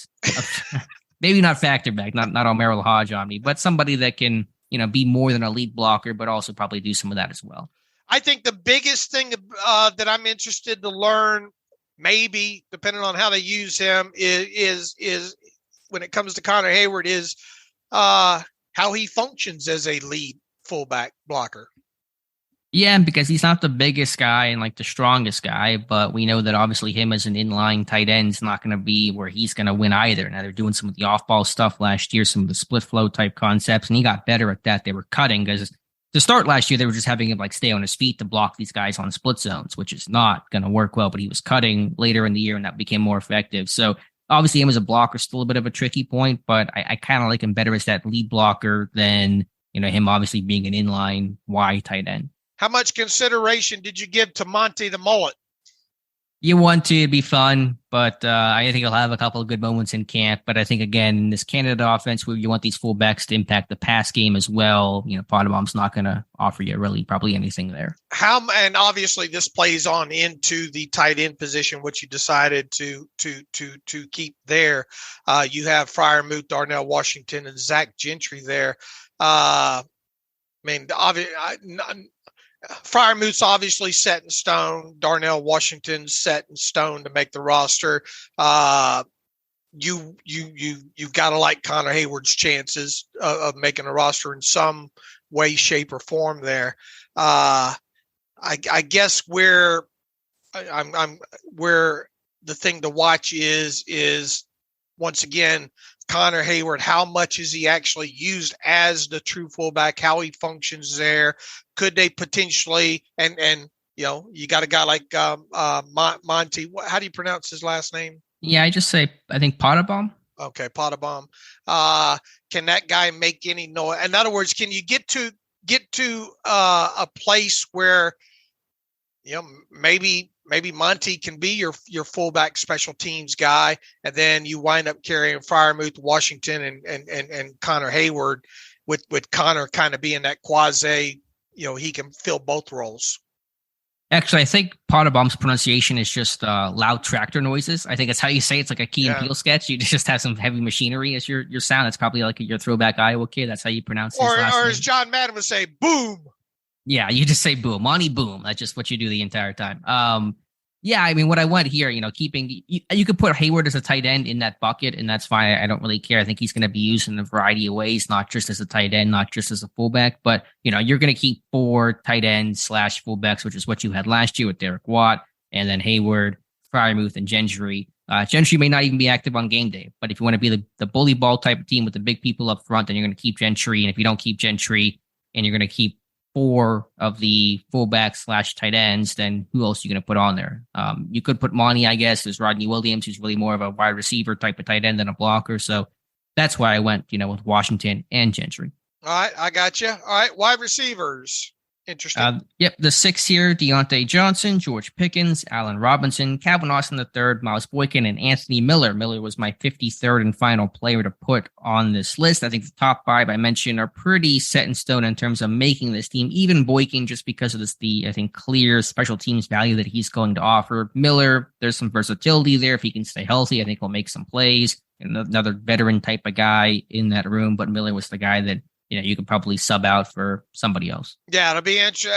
Maybe not factor back, not on Merrill Hodge on me, but somebody that can, be more than a lead blocker, but also probably do some of that as well. I think the biggest thing that I'm interested to learn, maybe depending on how they use him, is when it comes to Connor Hayward, is how he functions as a lead fullback blocker. Yeah, because he's not the biggest guy and like the strongest guy, but we know that obviously him as an inline tight end is not going to be where he's going to win either. Now they're doing some of the off-ball stuff last year, some of the split flow type concepts, and he got better at that. They were cutting because to start last year, they were just having him like stay on his feet to block these guys on split zones, which is not going to work well, but he was cutting later in the year and that became more effective. So obviously him as a blocker is still a bit of a tricky point, but I kind of like him better as that lead blocker than, him obviously being an inline Y tight end. How much consideration did you give to Monty the Mullet? You want to be fun, but I think he'll have a couple of good moments in camp. But I think, again, in this Canada offense where you want these fullbacks to impact the pass game as well, Pottebaum's not going to offer you really probably anything there. And obviously this plays on into the tight end position, which you decided to keep there. You have Freiermuth, Darnell Washington, and Zach Gentry there. Freiermuth's obviously set in stone. Darnell Washington's set in stone to make the roster. You've got to like Connor Hayward's chances of making a roster in some way, shape, or form there. I guess where the thing to watch is once again, Connor Hayward, how much is he actually used as the true fullback, how he functions there? Could they potentially, and you got a guy like Monty, how do you pronounce his last name? Yeah, I think Pottebaum. Okay, Pottebaum. Can that guy make any noise? In other words, can you get to a place where, maybe Monty can be your fullback special teams guy, and then you wind up carrying Freiermuth, Washington, and Connor Hayward, with Connor kind of being that quasi, he can fill both roles. Actually, I think Pottebaum's pronunciation is just loud tractor noises. I think that's how you say it. It's like a Key and Peele sketch. You just have some heavy machinery as your sound. It's probably like your throwback Iowa kid. That's how you pronounce it. Or as John Madden would say, boom. Yeah, you just say boom. Monty boom. That's just what you do the entire time. Yeah, I mean, what I want here, keeping you could put Hayward as a tight end in that bucket, and that's fine. I don't really care. I think he's going to be used in a variety of ways, not just as a tight end, not just as a fullback, but you're going to keep 4 tight ends / fullbacks, which is what you had last year with Derek Watt, and then Hayward, Freiermuth, and Gentry. Gentry may not even be active on game day, but if you want to be the bully ball type of team with the big people up front, then you're going to keep Gentry, and if you don't keep Gentry, and you're going to keep 4 of the fullbacks / tight ends, then who else are you going to put on there? You could put Monty, I guess. There's Rodney Williams, who's really more of a wide receiver type of tight end than a blocker. So that's why I went, with Washington and Gentry. All right, I got you. All right, wide receivers. Interesting. Yep, the 6 here, Deontay Johnson, George Pickens, Allen Robinson, Calvin Austin III, Miles Boykin, and Anthony Miller. Miller was my 53rd and final player to put on this list. I think the top 5 I mentioned are pretty set in stone in terms of making this team. Even Boykin, just because of I think, clear special teams value that he's going to offer. Miller, there's some versatility there. If he can stay healthy, I think he'll make some plays. Another veteran type of guy in that room, but Miller was the guy that you could probably sub out for somebody else. Yeah, it'll be interesting.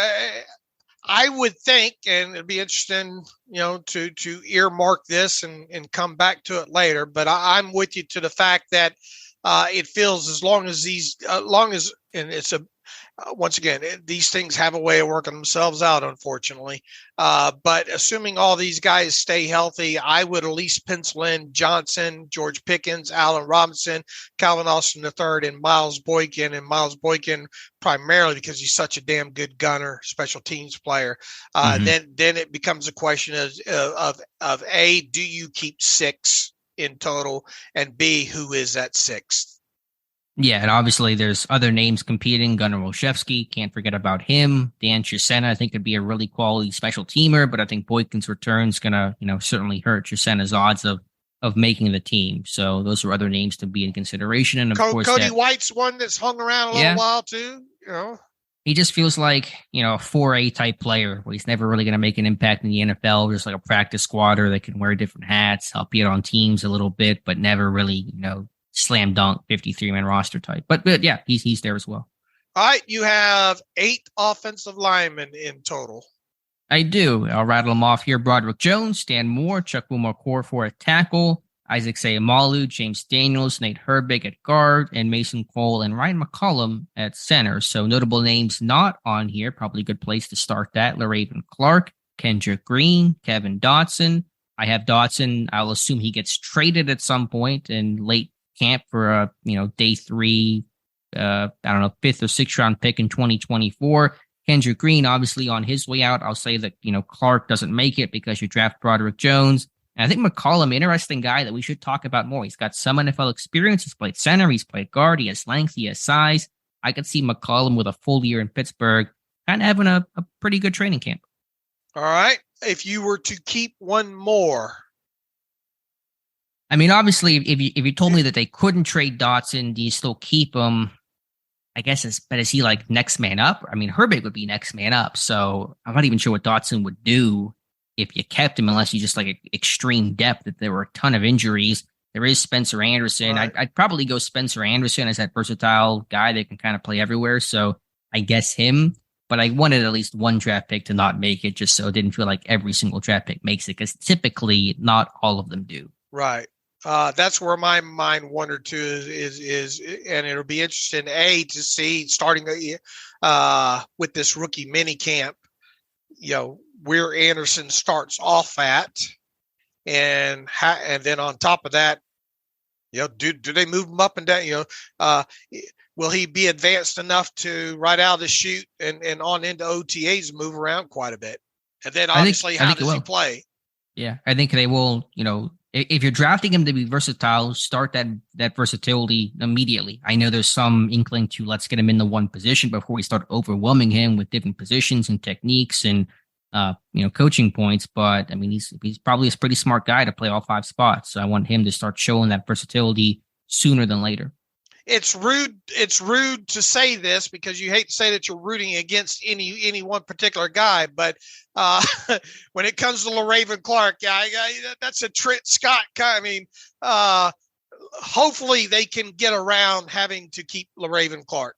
I would think, and it'd be interesting, to earmark this and come back to it later. But I'm with you to the fact that it feels as long as and it's once again, these things have a way of working themselves out, unfortunately. But assuming all these guys stay healthy, I would at least pencil in Johnson, George Pickens, Allen Robinson, Calvin Austin III, and Miles Boykin. And Miles Boykin primarily because he's such a damn good gunner, special teams player. Then it becomes a question of A, do you keep 6 in total? And B, who is that 6th? Yeah, and obviously there's other names competing. Gunnar Olszewski, can't forget about him. Dan Chisena, I think, could be a really quality special teamer, but I think Boykin's return is going to, certainly hurt Chisena's odds of making the team. So those are other names to be in consideration. And of course, Cody White's one that's hung around a little while too. He just feels like, a 4A type player where he's never really going to make an impact in the NFL, just like a practice squatter that can wear different hats, help you out on teams a little bit, but never really, slam dunk 53-man roster type. But yeah, he's there as well. All right, you have 8 offensive linemen in total. I do. I'll rattle them off here. Broderick Jones, Stan Moore, Chuck Wilmore for a tackle, Isaac Sayamalu, James Daniels, Nate Herbig at guard, and Mason Cole and Ryan McCollum at center. So notable names not on here. Probably a good place to start that. LaRaven Clark, Kendrick Green, Kevin Dotson. I have Dotson. I'll assume he gets traded at some point in late camp for a day 3, 5th or 6th round pick in 2024. Kendrick Green, obviously on his way out. I'll say that Clark doesn't make it because you draft Broderick Jones. And I think McCollum, interesting guy that we should talk about more. He's got some NFL experience. He's played center. He's played guard. He has length. He has size. I could see McCollum with a full year in Pittsburgh kind of having a pretty good training camp. All right. If you were to keep one more. I mean, obviously, if you told me that they couldn't trade Dotson, do you still keep him? I guess is he like next man up? I mean, Herbig would be next man up. So I'm not even sure what Dotson would do if you kept him, unless you just like extreme depth, that there were a ton of injuries. There is Spencer Anderson. Right. I'd probably go Spencer Anderson as that versatile guy that can kind of play everywhere. So I guess him. But I wanted at least one draft pick to not make it, just so it didn't feel like every single draft pick makes it, because typically not all of them do. Right. That's where my mind wandered to is, and it'll be interesting to see starting with this rookie mini camp, where Anderson starts off at, and then on top of that, do they move him up and down? Will he be advanced enough to right out of the chute and on into OTAs move around quite a bit? And then obviously, how does he play? Yeah, I think they will, if you're drafting him to be versatile, start that versatility immediately. I know there's some inkling to let's get him in the one position before we start overwhelming him with different positions and techniques and coaching points. But I mean, he's probably a pretty smart guy to play all 5 spots. So I want him to start showing that versatility sooner than later. It's rude to say this because you hate to say that you're rooting against any one particular guy, but when it comes to LaRaven Clark, that's a Trent Scott guy. I mean, hopefully they can get around having to keep LaRaven Clark.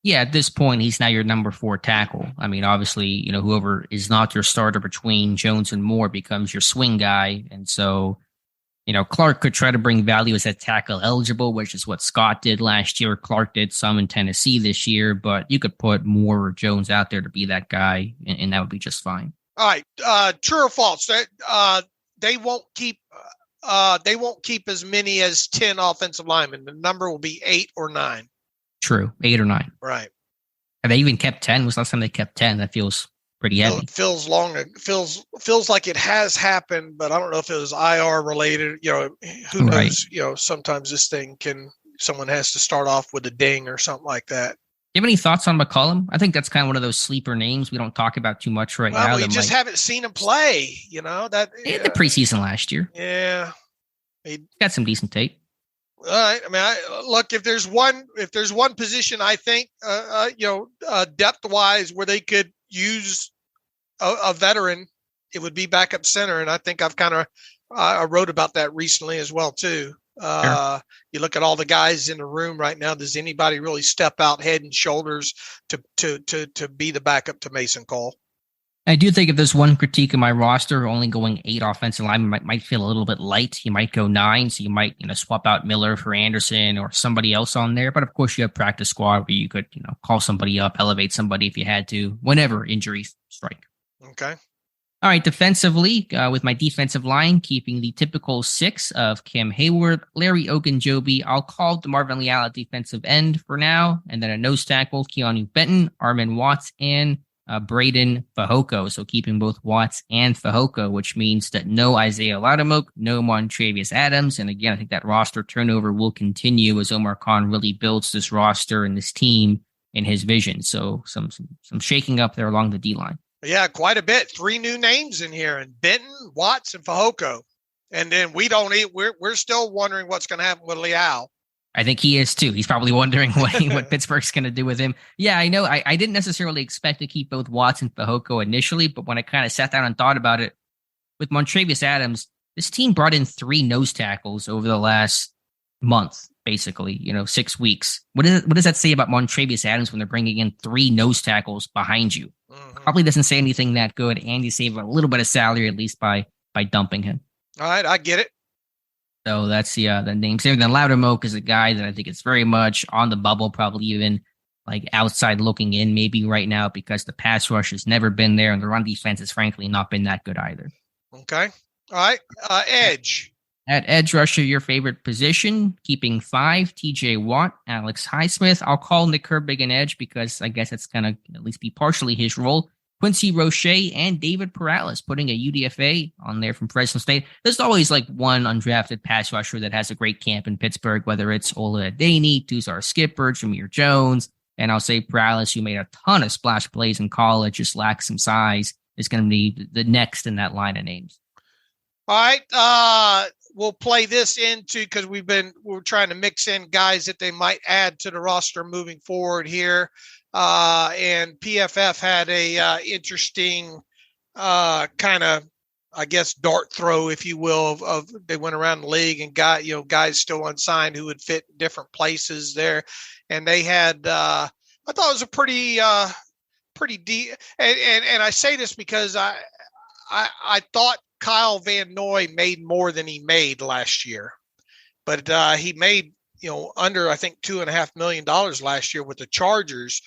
Yeah, at this point, he's now your number 4 tackle. I mean, obviously, whoever is not your starter between Jones and Moore becomes your swing guy, and so. Clark could try to bring value as a tackle eligible, which is what Scott did last year. Clark did some in Tennessee this year, but you could put Moore or Jones out there to be that guy, and that would be just fine. All right. True or false? They won't keep as many as 10 offensive linemen. The number will be 8 or 9. True. 8 or 9. Right. Have they even kept 10? Was the last time they kept 10? That feels pretty heavy. It feels long. It feels like it has happened, but I don't know if it was IR related. Who knows? Sometimes this thing someone has to start off with a ding or something like that. you have any thoughts on McCollum? I think that's kind of one of those sleeper names we don't talk about too much right now. We just haven't seen him play. The preseason last year. Yeah, he got some decent tape. All right. I mean, look, if there's one position I think, depth wise, where they could use a veteran, it would be backup center, and I think I've kind of I wrote about that recently as well too. Sure. You look at all the guys in the room right now. Does anybody really step out head and shoulders to be the backup to Mason Cole? I do think if there's one critique of my roster, only going 8 offensive linemen might feel a little bit light. You might go 9, so you might swap out Miller for Anderson or somebody else on there. But of course, you have practice squad where you could call somebody up, elevate somebody if you had to, whenever injuries strike. Okay. All right, defensively, with my defensive line, keeping the typical 6 of Cam Hayward, Larry Ogunjobi. I'll call DeMarvin Leal at defensive end for now, and then a nose tackle, Keanu Benton, Armin Watts, and Braden Fehoko. So keeping both Watts and Fehoko, which means that no Isaiah Loudermilk, no Montravius Adams. And again, I think that roster turnover will continue as Omar Khan really builds this roster and this team in his vision. So some shaking up there along the D-line. Yeah, quite a bit. 3 new names in here, and Benton, Watts, and Fehoko. And then we're still wondering what's going to happen with Leal. I think he is too. He's probably wondering what Pittsburgh's going to do with him. Yeah, I know. I didn't necessarily expect to keep both Watts and Fehoko initially, but when I kind of sat down and thought about it, with Montravius Adams, this team brought in 3 nose tackles over the last month, basically, 6 weeks. What does that say about Montravius Adams when they're bringing in 3 nose tackles behind you? Mm-hmm. Probably doesn't say anything that good, and you save a little bit of salary at least by dumping him. All right, I get it. So that's the name. Same than Loudermilk is a guy that I think is very much on the bubble, probably even like outside looking in maybe right now because the pass rush has never been there and the run defense has frankly not been that good either. Okay. All right. Edge. At edge rusher, your favorite position, keeping 5, TJ Watt, Alex Highsmith. I'll call Nick Herbig an edge because I guess it's going to at least be partially his role. Quincy Roche and David Perales, putting a UDFA on there from Fresno State. There's always like one undrafted pass rusher that has a great camp in Pittsburgh, whether it's Ola Adaney, Tuzar Skipper, Jameer Jones, and I'll say Perales, who made a ton of splash plays in college, just lacks some size, is going to be the next in that line of names. All right. We'll play this into because we're trying to mix in guys that they might add to the roster moving forward here. And PFF had a interesting kind of, I guess, dart throw, if you will, of they went around the league and got guys still unsigned who would fit different places there, and they had I thought it was a pretty deep, and I say this because I thought Kyle Van Noy made more than he made last year, but he made under, I think, $2.5 million last year with the Chargers.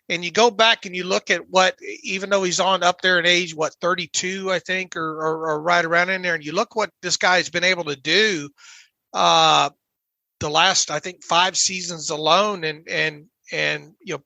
And you go back and you look at what, even though he's on up there in age, 32, I think, or right around in there. And you look what this guy's been able to do the last, I think, 5 seasons alone and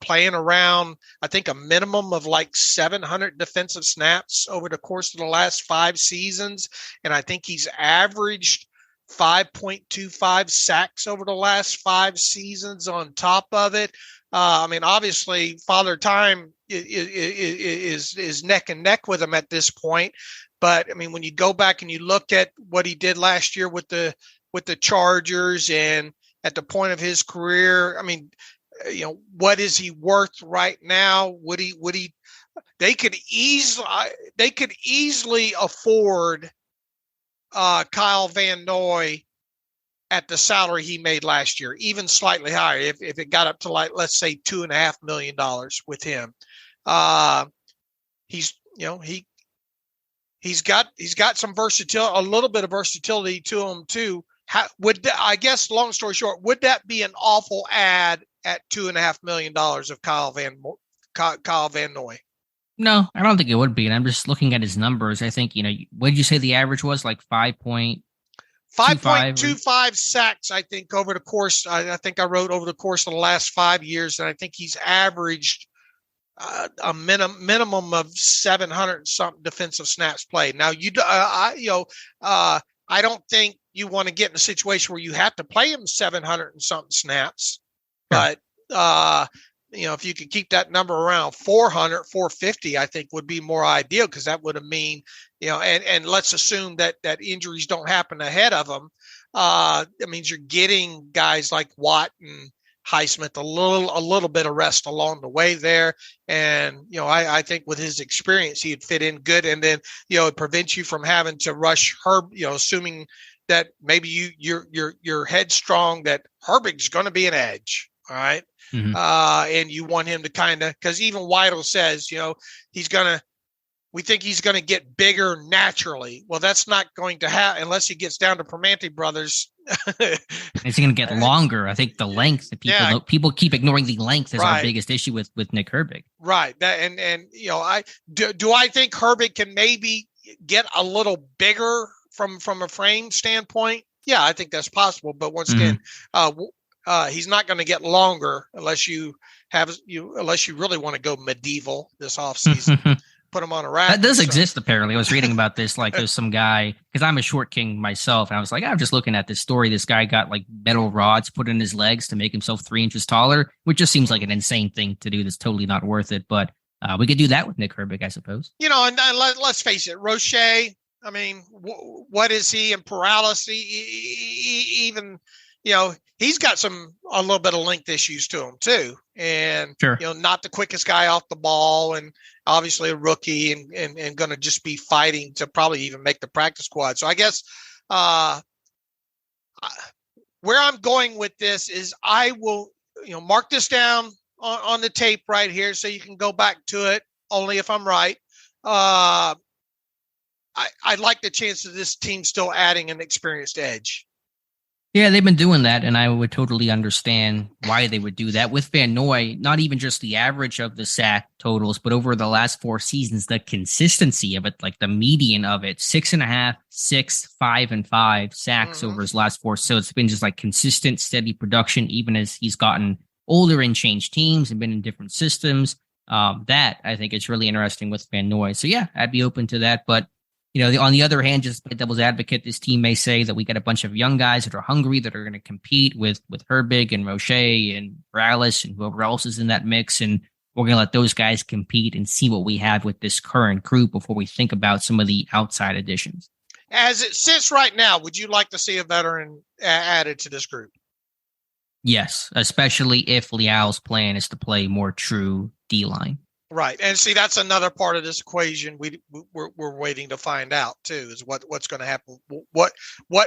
playing around, I think, a minimum of like 700 defensive snaps over the course of the last 5 seasons. And I think he's averaged 5.25 sacks over the last 5 seasons on top of it. Obviously Father Time is neck and neck with him at this point. But when you go back and you look at what he did last year with the Chargers and at the point of his career, what is he worth right now? They could easily afford Kyle Van Noy at the salary he made last year, even slightly higher. If it got up to, like, let's say $2.5 million with him, he's got some versatility, a little bit of versatility to him too. I guess, long story short, would that be an awful ad at $2.5 million of Kyle Van Noy? No, I don't think it would be. And I'm just looking at his numbers. I think, what did you say the average was? Like 5.25 sacks, I think, over the course. I think I wrote over the course of the last 5 years, and I think he's averaged a minimum of 700 something defensive snaps played. Now, I don't think you want to get in a situation where you have to play him 700 and something snaps, but if you could keep that number around 400, 450, I think would be more ideal, because that would have mean, and let's assume that injuries don't happen ahead of them. That means you're getting guys like Watt and Highsmith a little bit of rest along the way there. And, I think with his experience, he'd fit in good. And then, it prevents you from having to rush Herb, assuming that maybe you're headstrong that Herbig's going to be an edge. All right. Mm-hmm. And you want him to because even Weidl says, we think he's going to get bigger naturally. Well, that's not going to happen unless he gets down to Permanente brothers. Is he going to get longer? I think the length that people keep ignoring the length is our biggest issue with Nick Herbig. Right. That, and I do I think Herbig can maybe get a little bigger from a frame standpoint? Yeah, I think that's possible. But once again, he's not going to get longer unless you really want to go medieval this offseason. Put him on a rack. That does exist, apparently. I was reading about this. Like, there's some guy, because I'm a short king myself, and I was like, I'm just looking at this story. This guy got like metal rods put in his legs to make himself 3 inches taller, which just seems like an insane thing to do. That's totally not worth it. But we could do that with Nick Herbig, I suppose. And let's face it, Roche. I mean, what is he in paralysis? Even. He's got a little bit of length issues to him too. And, sure. Not the quickest guy off the ball, and obviously a rookie and going to just be fighting to probably even make the practice squad. So I guess where I'm going with this is I will, mark this down on the tape right here so you can go back to it only if I'm right. I like the chance of this team still adding an experienced edge. Yeah, they've been doing that, and I would totally understand why they would do that. With Van Noy, not even just the average of the sack totals, but over the last 4 seasons, the consistency of it, like the median of it, 6.5, 6, 5, and 5 sacks over his last 4. So it's been just like consistent, steady production, even as he's gotten older and changed teams and been in different systems. That, I think, is really interesting with Van Noy. So yeah, I'd be open to that, but on the other hand, just by devil's advocate, this team may say that we got a bunch of young guys that are hungry, that are going to compete with Herbig and Roche and Morales and whoever else is in that mix. And we're going to let those guys compete and see what we have with this current group before we think about some of the outside additions. As it sits right now, would you like to see a veteran added to this group? Yes, especially if Leal's plan is to play more true D-line. Right. And see, that's another part of this equation we're waiting to find out too, is what's going to happen. What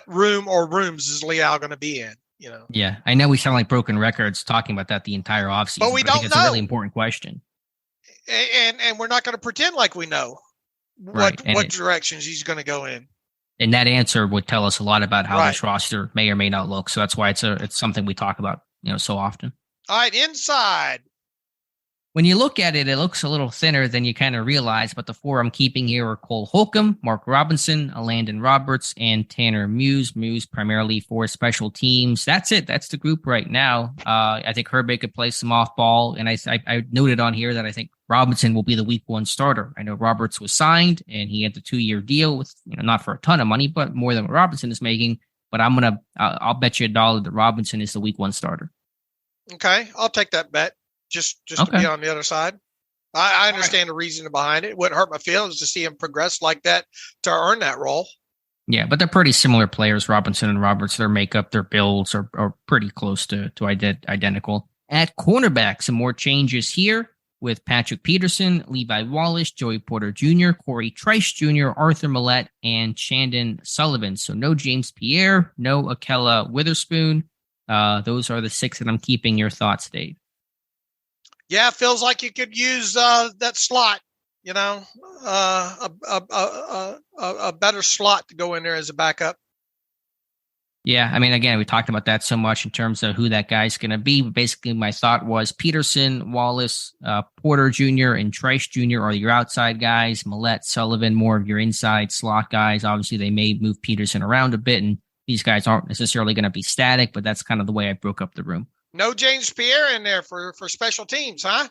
room or rooms is Leal going to be in? Yeah, I know we sound like broken records talking about that the entire offseason, but I think it's a really important question. And we're not going to pretend like we know what directions he's going to go in. And that answer would tell us a lot about how this roster may or may not look. So that's why it's something we talk about, so often. All right, inside. When you look at it, it looks a little thinner than you kind of realize, but the 4 I'm keeping here are Cole Holcomb, Mark Robinson, Landon Roberts, and Tanner Muse. Muse primarily for special teams. That's it. That's the group right now. I think Herbig could play some off ball, and I noted on here that I think Robinson will be the week 1 starter. I know Roberts was signed, and he had the 2-year deal with not for a ton of money, but more than what Robinson is making. But I'll bet you $1 that Robinson is the week 1 starter. Okay, I'll take that bet. Just to be on the other side. I understand the reason behind it. It wouldn't hurt my feelings to see him progress like that to earn that role. Yeah, but they're pretty similar players, Robinson and Roberts. Their makeup, their builds are pretty close to identical. At cornerback, some more changes here with Patrick Peterson, Levi Wallace, Joey Porter Jr., Corey Trice Jr., Arthur Millette, and Chandon Sullivan. So no James Pierre, no Akella Witherspoon. Those are the 6 that I'm keeping. Your thoughts, Dave? Yeah, it feels like you could use that slot, a better slot to go in there as a backup. Yeah, I mean, again, we talked about that so much in terms of who that guy's going to be. Basically, my thought was Peterson, Wallace, Porter Jr., and Trice Jr. are your outside guys. Millette, Sullivan, more of your inside slot guys. Obviously, they may move Peterson around a bit, and these guys aren't necessarily going to be static, but that's kind of the way I broke up the room. No James Pierre in there for special teams, huh?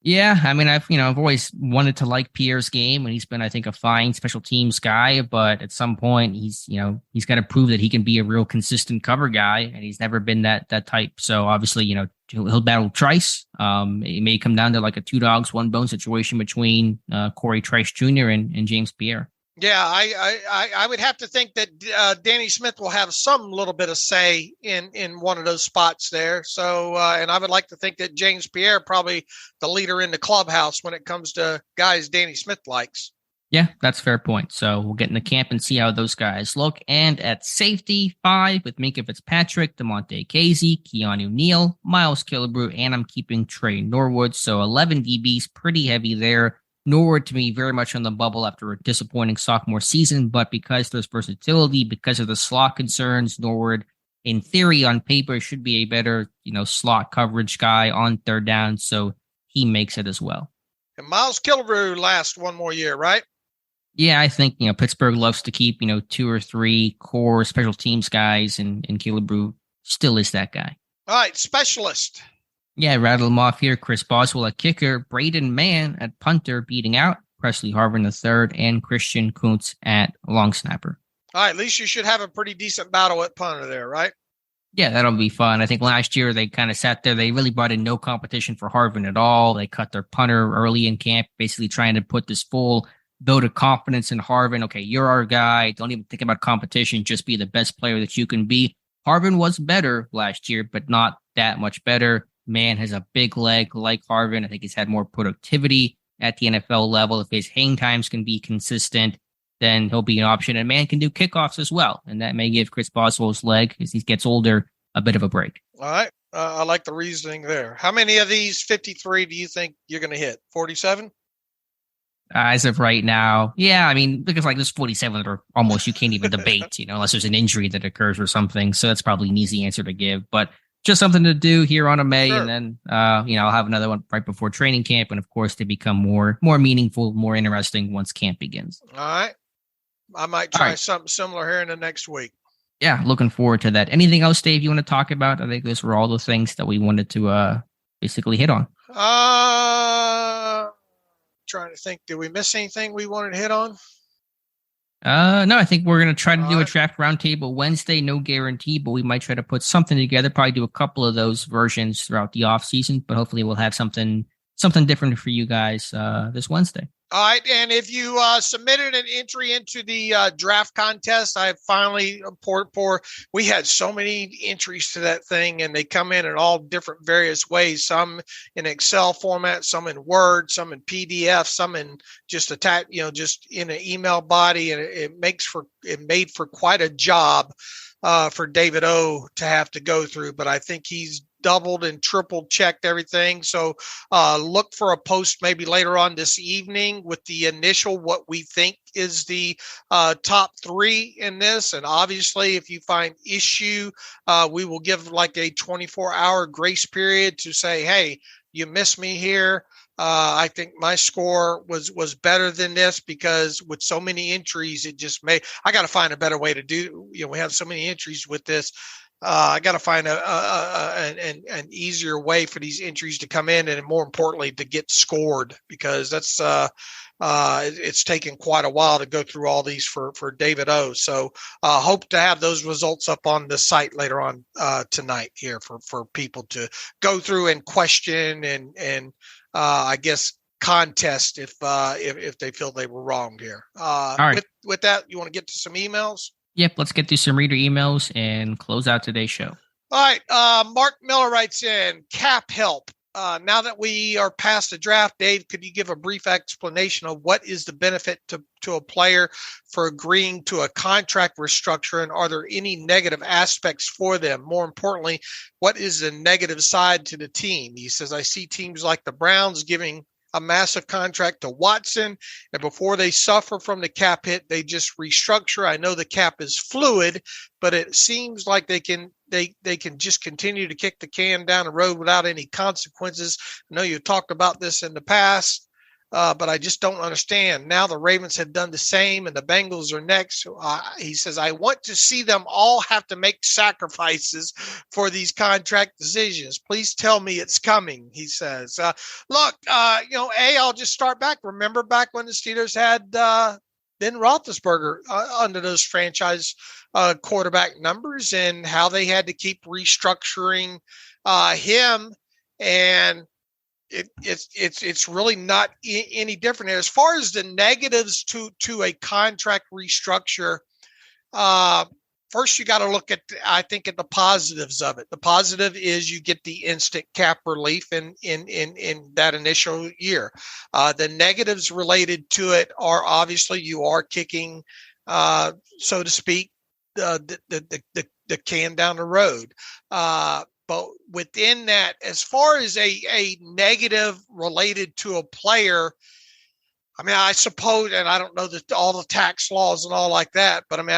Yeah, I mean, I've always wanted to like Pierre's game, and he's been, I think, a fine special teams guy. But at some point, he's got to prove that he can be a real consistent cover guy, and he's never been that type. So obviously, he'll battle Trice. It may come down to like a 2 dogs, 1 bone situation between Corey Trice Jr. and James Pierre. Yeah, I would have to think that Danny Smith will have some little bit of say in one of those spots there. So, and I would like to think that James Pierre probably the leader in the clubhouse when it comes to guys Danny Smith likes. Yeah, that's a fair point. So we'll get in the camp and see how those guys look. And at safety, 5 with Minkah Fitzpatrick, DeMonte Casey, Keanu Neal, Miles Killebrew, and I'm keeping Trey Norwood. So 11 DBs, pretty heavy there. Norwood, to me, very much on the bubble after a disappointing sophomore season, but because there's versatility, because of the slot concerns, Norwood, in theory, on paper, should be a better, slot coverage guy on third down, so he makes it as well. And Miles Killebrew lasts 1 more year, right? Yeah, I think, Pittsburgh loves to keep, 2 or 3 core special teams guys, and Killebrew still is that guy. All right, specialist. Yeah, rattle them off here. Chris Boswell at kicker, Braden Mann at punter, beating out Presley Harvin III, and Christian Kuntz at long snapper. All right, at least you should have a pretty decent battle at punter there, right? Yeah, that'll be fun. I think last year they kind of sat there. They really brought in no competition for Harvin at all. They cut their punter early in camp, basically trying to put this full vote of confidence in Harvin. Okay, you're our guy. Don't even think about competition. Just be the best player that you can be. Harvin was better last year, but not that much better. Mann has a big leg like Harvin. I think he's had more productivity at the NFL level. If his hang times can be consistent, then he'll be an option. And Mann can do kickoffs as well. And that may give Chris Boswell's leg, as he gets older, a bit of a break. All right. I like the reasoning there. How many of these 53 do you think you're going to hit? 47? As of right now, yeah. I mean, because like there's 47 that are almost you can't even debate, unless there's an injury that occurs or something. So that's probably an easy answer to give. But just something to do here on a May, sure. And then, I'll have another one right before training camp. And of course, they become more meaningful, more interesting once camp begins. All right. I might try something similar here in the next week. Yeah. Looking forward to that. Anything else, Dave, you want to talk about? I think those were all the things that we wanted to basically hit on. Trying to think, did we miss anything we wanted to hit on? No, I think we're going to try to do a draft roundtable Wednesday. No guarantee, but we might try to put something together. Probably do a couple of those versions throughout the off season, but hopefully we'll have something different for you guys this Wednesday. All right, and if you submitted an entry into the draft contest, I finally we had so many entries to that thing, and they come in all different various ways. Some in Excel format, some in Word, some in PDF, some in just just in an email body, and it made for quite a job for David O to have to go through. But I think he's doubled and triple checked everything. So look for a post maybe later on this evening with the initial what we think is the top 3 in this. And obviously, if you find issue, we will give like a 24-hour grace period to say, hey, you missed me here. I think my score was better than this, because with so many entries, it just I got to find a better way to do. We have so many entries with this. I got to find an easier way for these entries to come in, and more importantly, to get scored, because that's it's taken quite a while to go through all these for David O. So hope to have those results up on the site later on tonight here for people to go through and question and I guess contest if they feel they were wrong here. All right. With that, you want to get to some emails? Yep, let's get through some reader emails and close out today's show. All right. Mark Miller writes in, cap help. Now that we are past the draft, Dave, could you give a brief explanation of what is the benefit to a player for agreeing to a contract restructure, and are there any negative aspects for them? More importantly, what is the negative side to the team? He says, I see teams like the Browns giving a massive contract to Watson, and before they suffer from the cap hit, they just restructure. I know the cap is fluid, but it seems like they can just continue to kick the can down the road without any consequences. I know you talked about this in the past, but I just don't understand. Now the Ravens have done the same, and the Bengals are next. He says, I want to see them all have to make sacrifices for these contract decisions. Please tell me it's coming, he says. Look, I'll just start back. Remember back when the Steelers had Ben Roethlisberger under those franchise quarterback numbers, and how they had to keep restructuring him, and it's really not any different. As far as the negatives to a contract restructure, first you got to look at, I think, at the positives of it. The positive is you get the instant cap relief in that initial year. The negatives related to it are obviously you are kicking, so to speak, the can down the road. But within that, as far as a negative related to a player, I mean, I suppose, and I don't know all the tax laws and all like that, but I mean,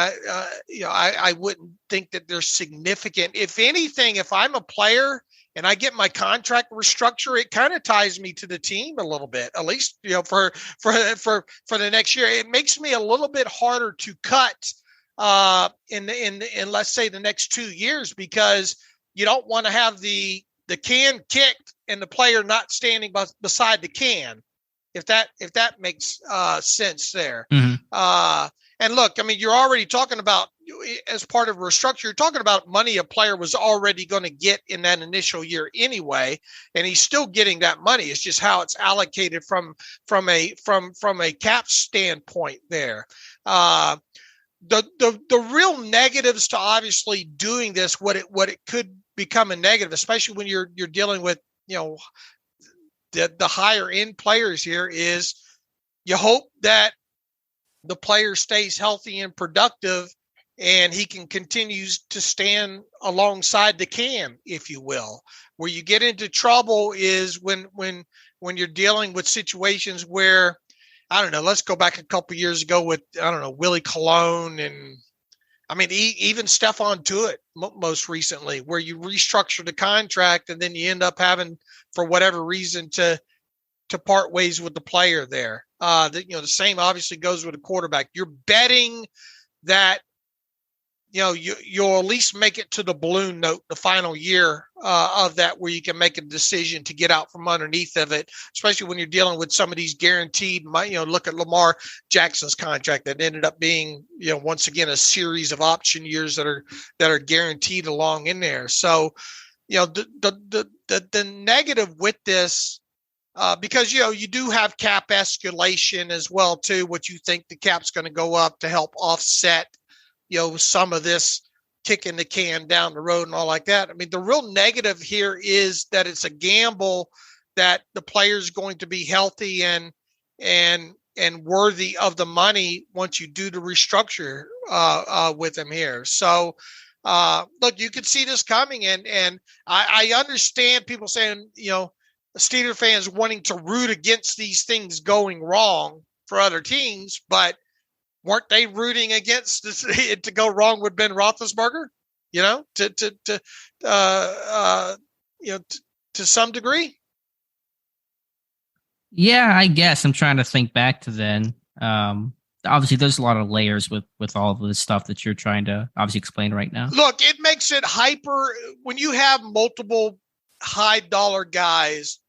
I wouldn't think that they're significant. If anything, if I'm a player and I get my contract restructure, it kind of ties me to the team a little bit, at least, for the next year. It makes me a little bit harder to cut in let's say the next 2 years, because you don't want to have the can kicked and the player not standing beside the can, if that makes sense there. Mm-hmm. And look, I mean, you're already talking about, as part of restructure, you're talking about money a player was already going to get in that initial year anyway, and he's still getting that money. It's just how it's allocated from a cap standpoint there. The real negatives to obviously doing this, what it could become a negative, especially when you're dealing with, the higher end players here, is you hope that the player stays healthy and productive and he can continue to stand alongside the can, if you will. Where you get into trouble is when you're dealing with situations where, I don't know, let's go back a couple of years ago with, I don't know, Willie Colon, and I mean, even Stephon Tuitt most recently, where you restructure the contract and then you end up having, for whatever reason, to part ways with the player there. The same obviously goes with a quarterback. You're betting that, you'll at least make it to the balloon note, the final year of that, where you can make a decision to get out from underneath of it, especially when you're dealing with some of these guaranteed, look at Lamar Jackson's contract that ended up being, once again, a series of option years that are guaranteed along in there. So, the negative with this, because, you do have cap escalation as well, too, what you think the cap's going to go up to help offset, some of this kicking the can down the road and all like that. I mean, the real negative here is that it's a gamble that the player's going to be healthy and worthy of the money once you do the restructure with them here. So, look, you could see this coming, and I understand people saying, Steeler fans wanting to root against these things going wrong for other teams, but weren't they rooting against it to go wrong with Ben Roethlisberger? To some degree. Yeah, I guess I'm trying to think back to then. Obviously, there's a lot of layers with all of this stuff that you're trying to obviously explain right now. Look, it makes it hyper when you have multiple high dollar guys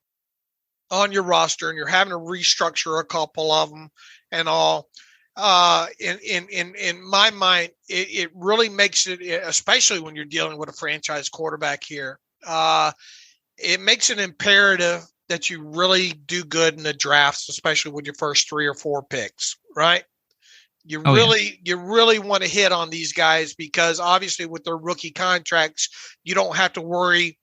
on your roster and you're having to restructure a couple of them and all. In my mind, it really makes it, especially when you're dealing with a franchise quarterback here, it makes it imperative that you really do good in the drafts, especially with your first 3 or 4 picks, right? You really want to hit on these guys, because obviously with their rookie contracts, you don't have to worry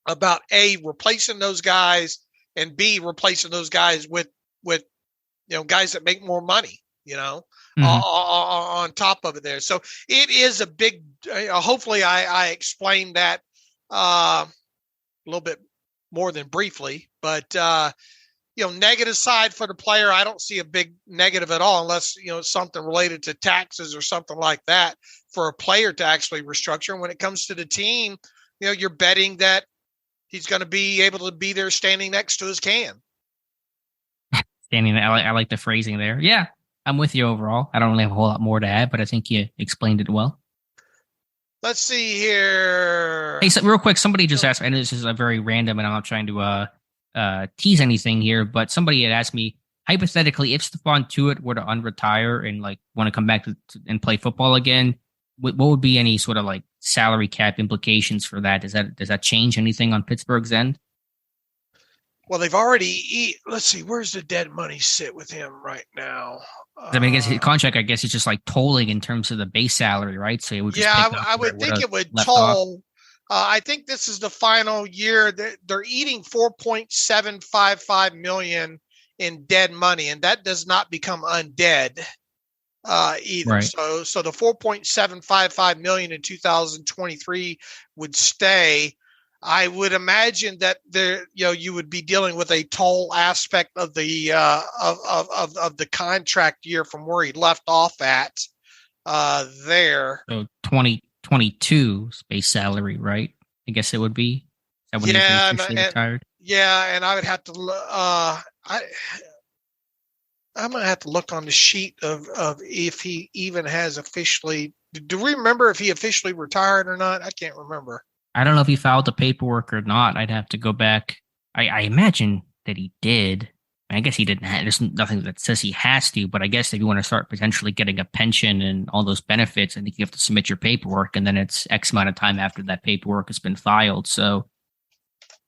about A, replacing those guys, and B, replacing those guys with guys that make more money. On top of it there. So it is a big, hopefully I explained that a little bit more than briefly, but, negative side for the player, I don't see a big negative at all, unless, something related to taxes or something like that for a player to actually restructure. And when it comes to the team, you're betting that he's going to be able to be there standing next to his can. I like the phrasing there. Yeah. I'm with you overall. I don't really have a whole lot more to add, but I think you explained it well. Let's see here. Hey, so real quick, somebody just asked, and this is a very random, and I'm not trying to tease anything here, but somebody had asked me, hypothetically, if Stephon Tuitt were to unretire and want to come back and play football again, what would be any sort of salary cap implications for that? Does that change anything on Pittsburgh's end? Well, they've already let's see, where's the dead money sit with him right now? I mean, I guess his contract, I guess, is just like tolling in terms of the base salary, right? So it would just I would think it would toll. I think this is the final year. They're eating $4.755 million in dead money, and that does not become undead either. Right. So the $4.755 million in 2023 would stay. I would imagine that you would be dealing with a toll aspect of the of the contract year from where he left off at there. So 2022 base salary, right? I guess it would be. Is that when he's officially retired? Yeah, and I would have to. I'm gonna have to look on the sheet of if he even has officially. Do we remember if he officially retired or not? I can't remember. I don't know if he filed the paperwork or not. I'd have to go back. I imagine that he did. I guess he didn't have, there's nothing that says he has to, but I guess if you want to start potentially getting a pension and all those benefits, I think you have to submit your paperwork, and then it's X amount of time after that paperwork has been filed. So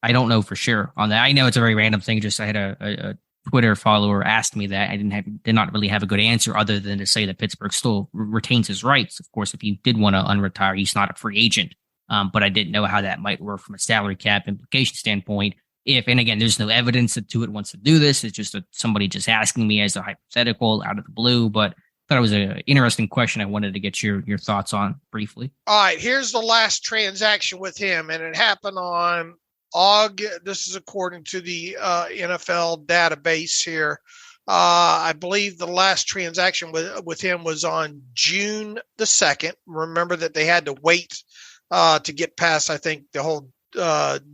I don't know for sure on that. I know it's a very random thing. Just I had a Twitter follower asked me that. I did not really have a good answer other than to say that Pittsburgh still retains his rights. Of course, if you did want to unretire, he's not a free agent. But I didn't know how that might work from a salary cap implication standpoint. And again, there's no evidence that Tuitt wants to do this. It's just somebody just asking me as a hypothetical out of the blue. But I thought it was an interesting question. I wanted to get your thoughts on briefly. All right, here's the last transaction with him, and it happened on August. This is according to the NFL database here. I believe the last transaction with him was on June the 2nd. Remember that they had to wait to get past, I think, the whole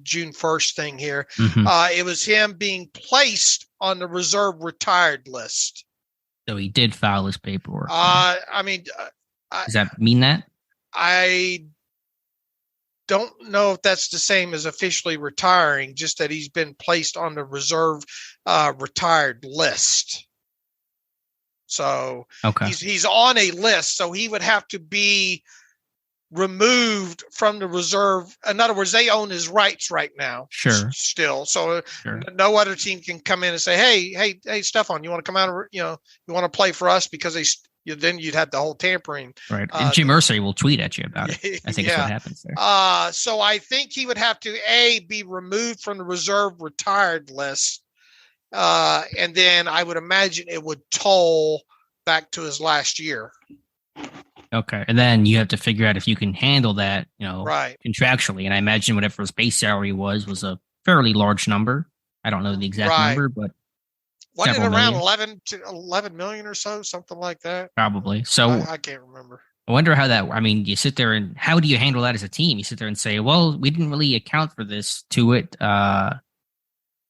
June 1st thing here. Mm-hmm. It was him being placed on the reserve retired list. So he did file his paperwork. I mean, does that mean that? I don't know if that's the same as officially retiring, just that he's been placed on the reserve retired list. So okay. He's on a list, so he would have to be removed from the reserve. In other words, they own his rights right now. Sure. Still. So sure. No other team can come in and say, hey, Stefan, you want to come out, you want to play for us, because then you'd have the whole tampering. Right. And Jim Irsay will tweet at you about it. I think that's what happens there. So I think he would have to be removed from the reserve retired list. And then I would imagine it would toll back to his last year. Okay. And then you have to figure out if you can handle that, right, contractually. And I imagine whatever his base salary was a fairly large number. I don't know the exact number, but wasn't it around 11 million or so, something like that? Probably. So I can't remember. I wonder how that, I mean, you sit there and how do you handle that as a team? You sit there and say, well, we didn't really account for this to it. I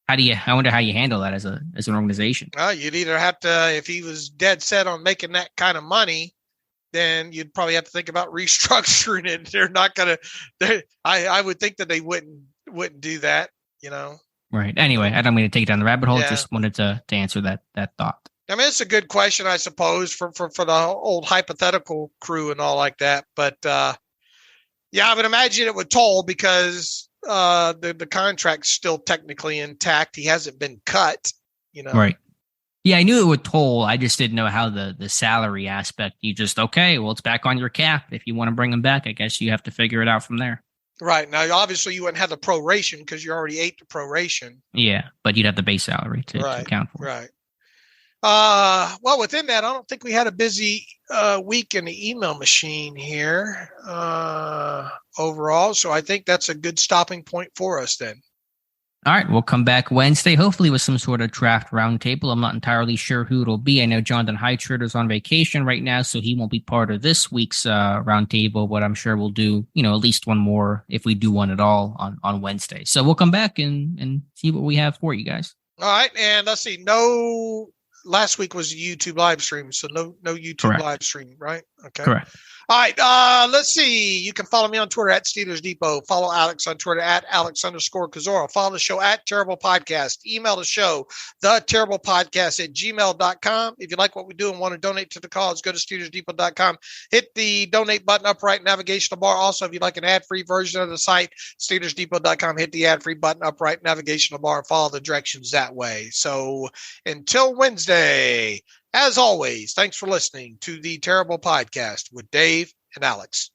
wonder how you handle that as an organization. Well, you'd either have to, if he was dead set on making that kind of money, then you'd probably have to think about restructuring it. They're not going to, I would think that they wouldn't do that, Right. Anyway, I don't mean to take it down the rabbit hole. Yeah. Just wanted to answer that thought. I mean, it's a good question, I suppose, for the old hypothetical crew and all like that. But I would imagine it would toll because the contract's still technically intact. He hasn't been cut, Right. Yeah, I knew it would toll. I just didn't know how the salary aspect. You just, okay, well, it's back on your cap. If you want to bring him back, I guess you have to figure it out from there. Right. Now, obviously, you wouldn't have the proration because you already ate the proration. Yeah, but you'd have the base salary to account for. Right. Well, within that, I don't think we had a busy week in the email machine here overall. So I think that's a good stopping point for us then. All right, we'll come back Wednesday, hopefully with some sort of draft roundtable. I'm not entirely sure who it'll be. I know Jonathan Heitrader's on vacation right now, so he won't be part of this week's roundtable, but I'm sure we'll do, at least one more if we do one at all on Wednesday. So we'll come back and see what we have for you guys. All right, and let's see, no last week was a YouTube live stream, so no YouTube Correct. live stream, right? Okay. Correct. All right. Let's see. You can follow me on Twitter at Steelers Depot. Follow Alex on Twitter at Alex_Kozora. Follow the show at Terrible Podcast. Email the show, theterriblepodcast@gmail.com. If you like what we do and want to donate to the cause, go to SteelersDepot.com. Hit the donate button up right navigational bar. Also, if you'd like an ad-free version of the site, SteelersDepot.com. Hit the ad-free button up right navigational bar and follow the directions that way. So until Wednesday, as always, thanks for listening to the Terrible Podcast with Dave and Alex.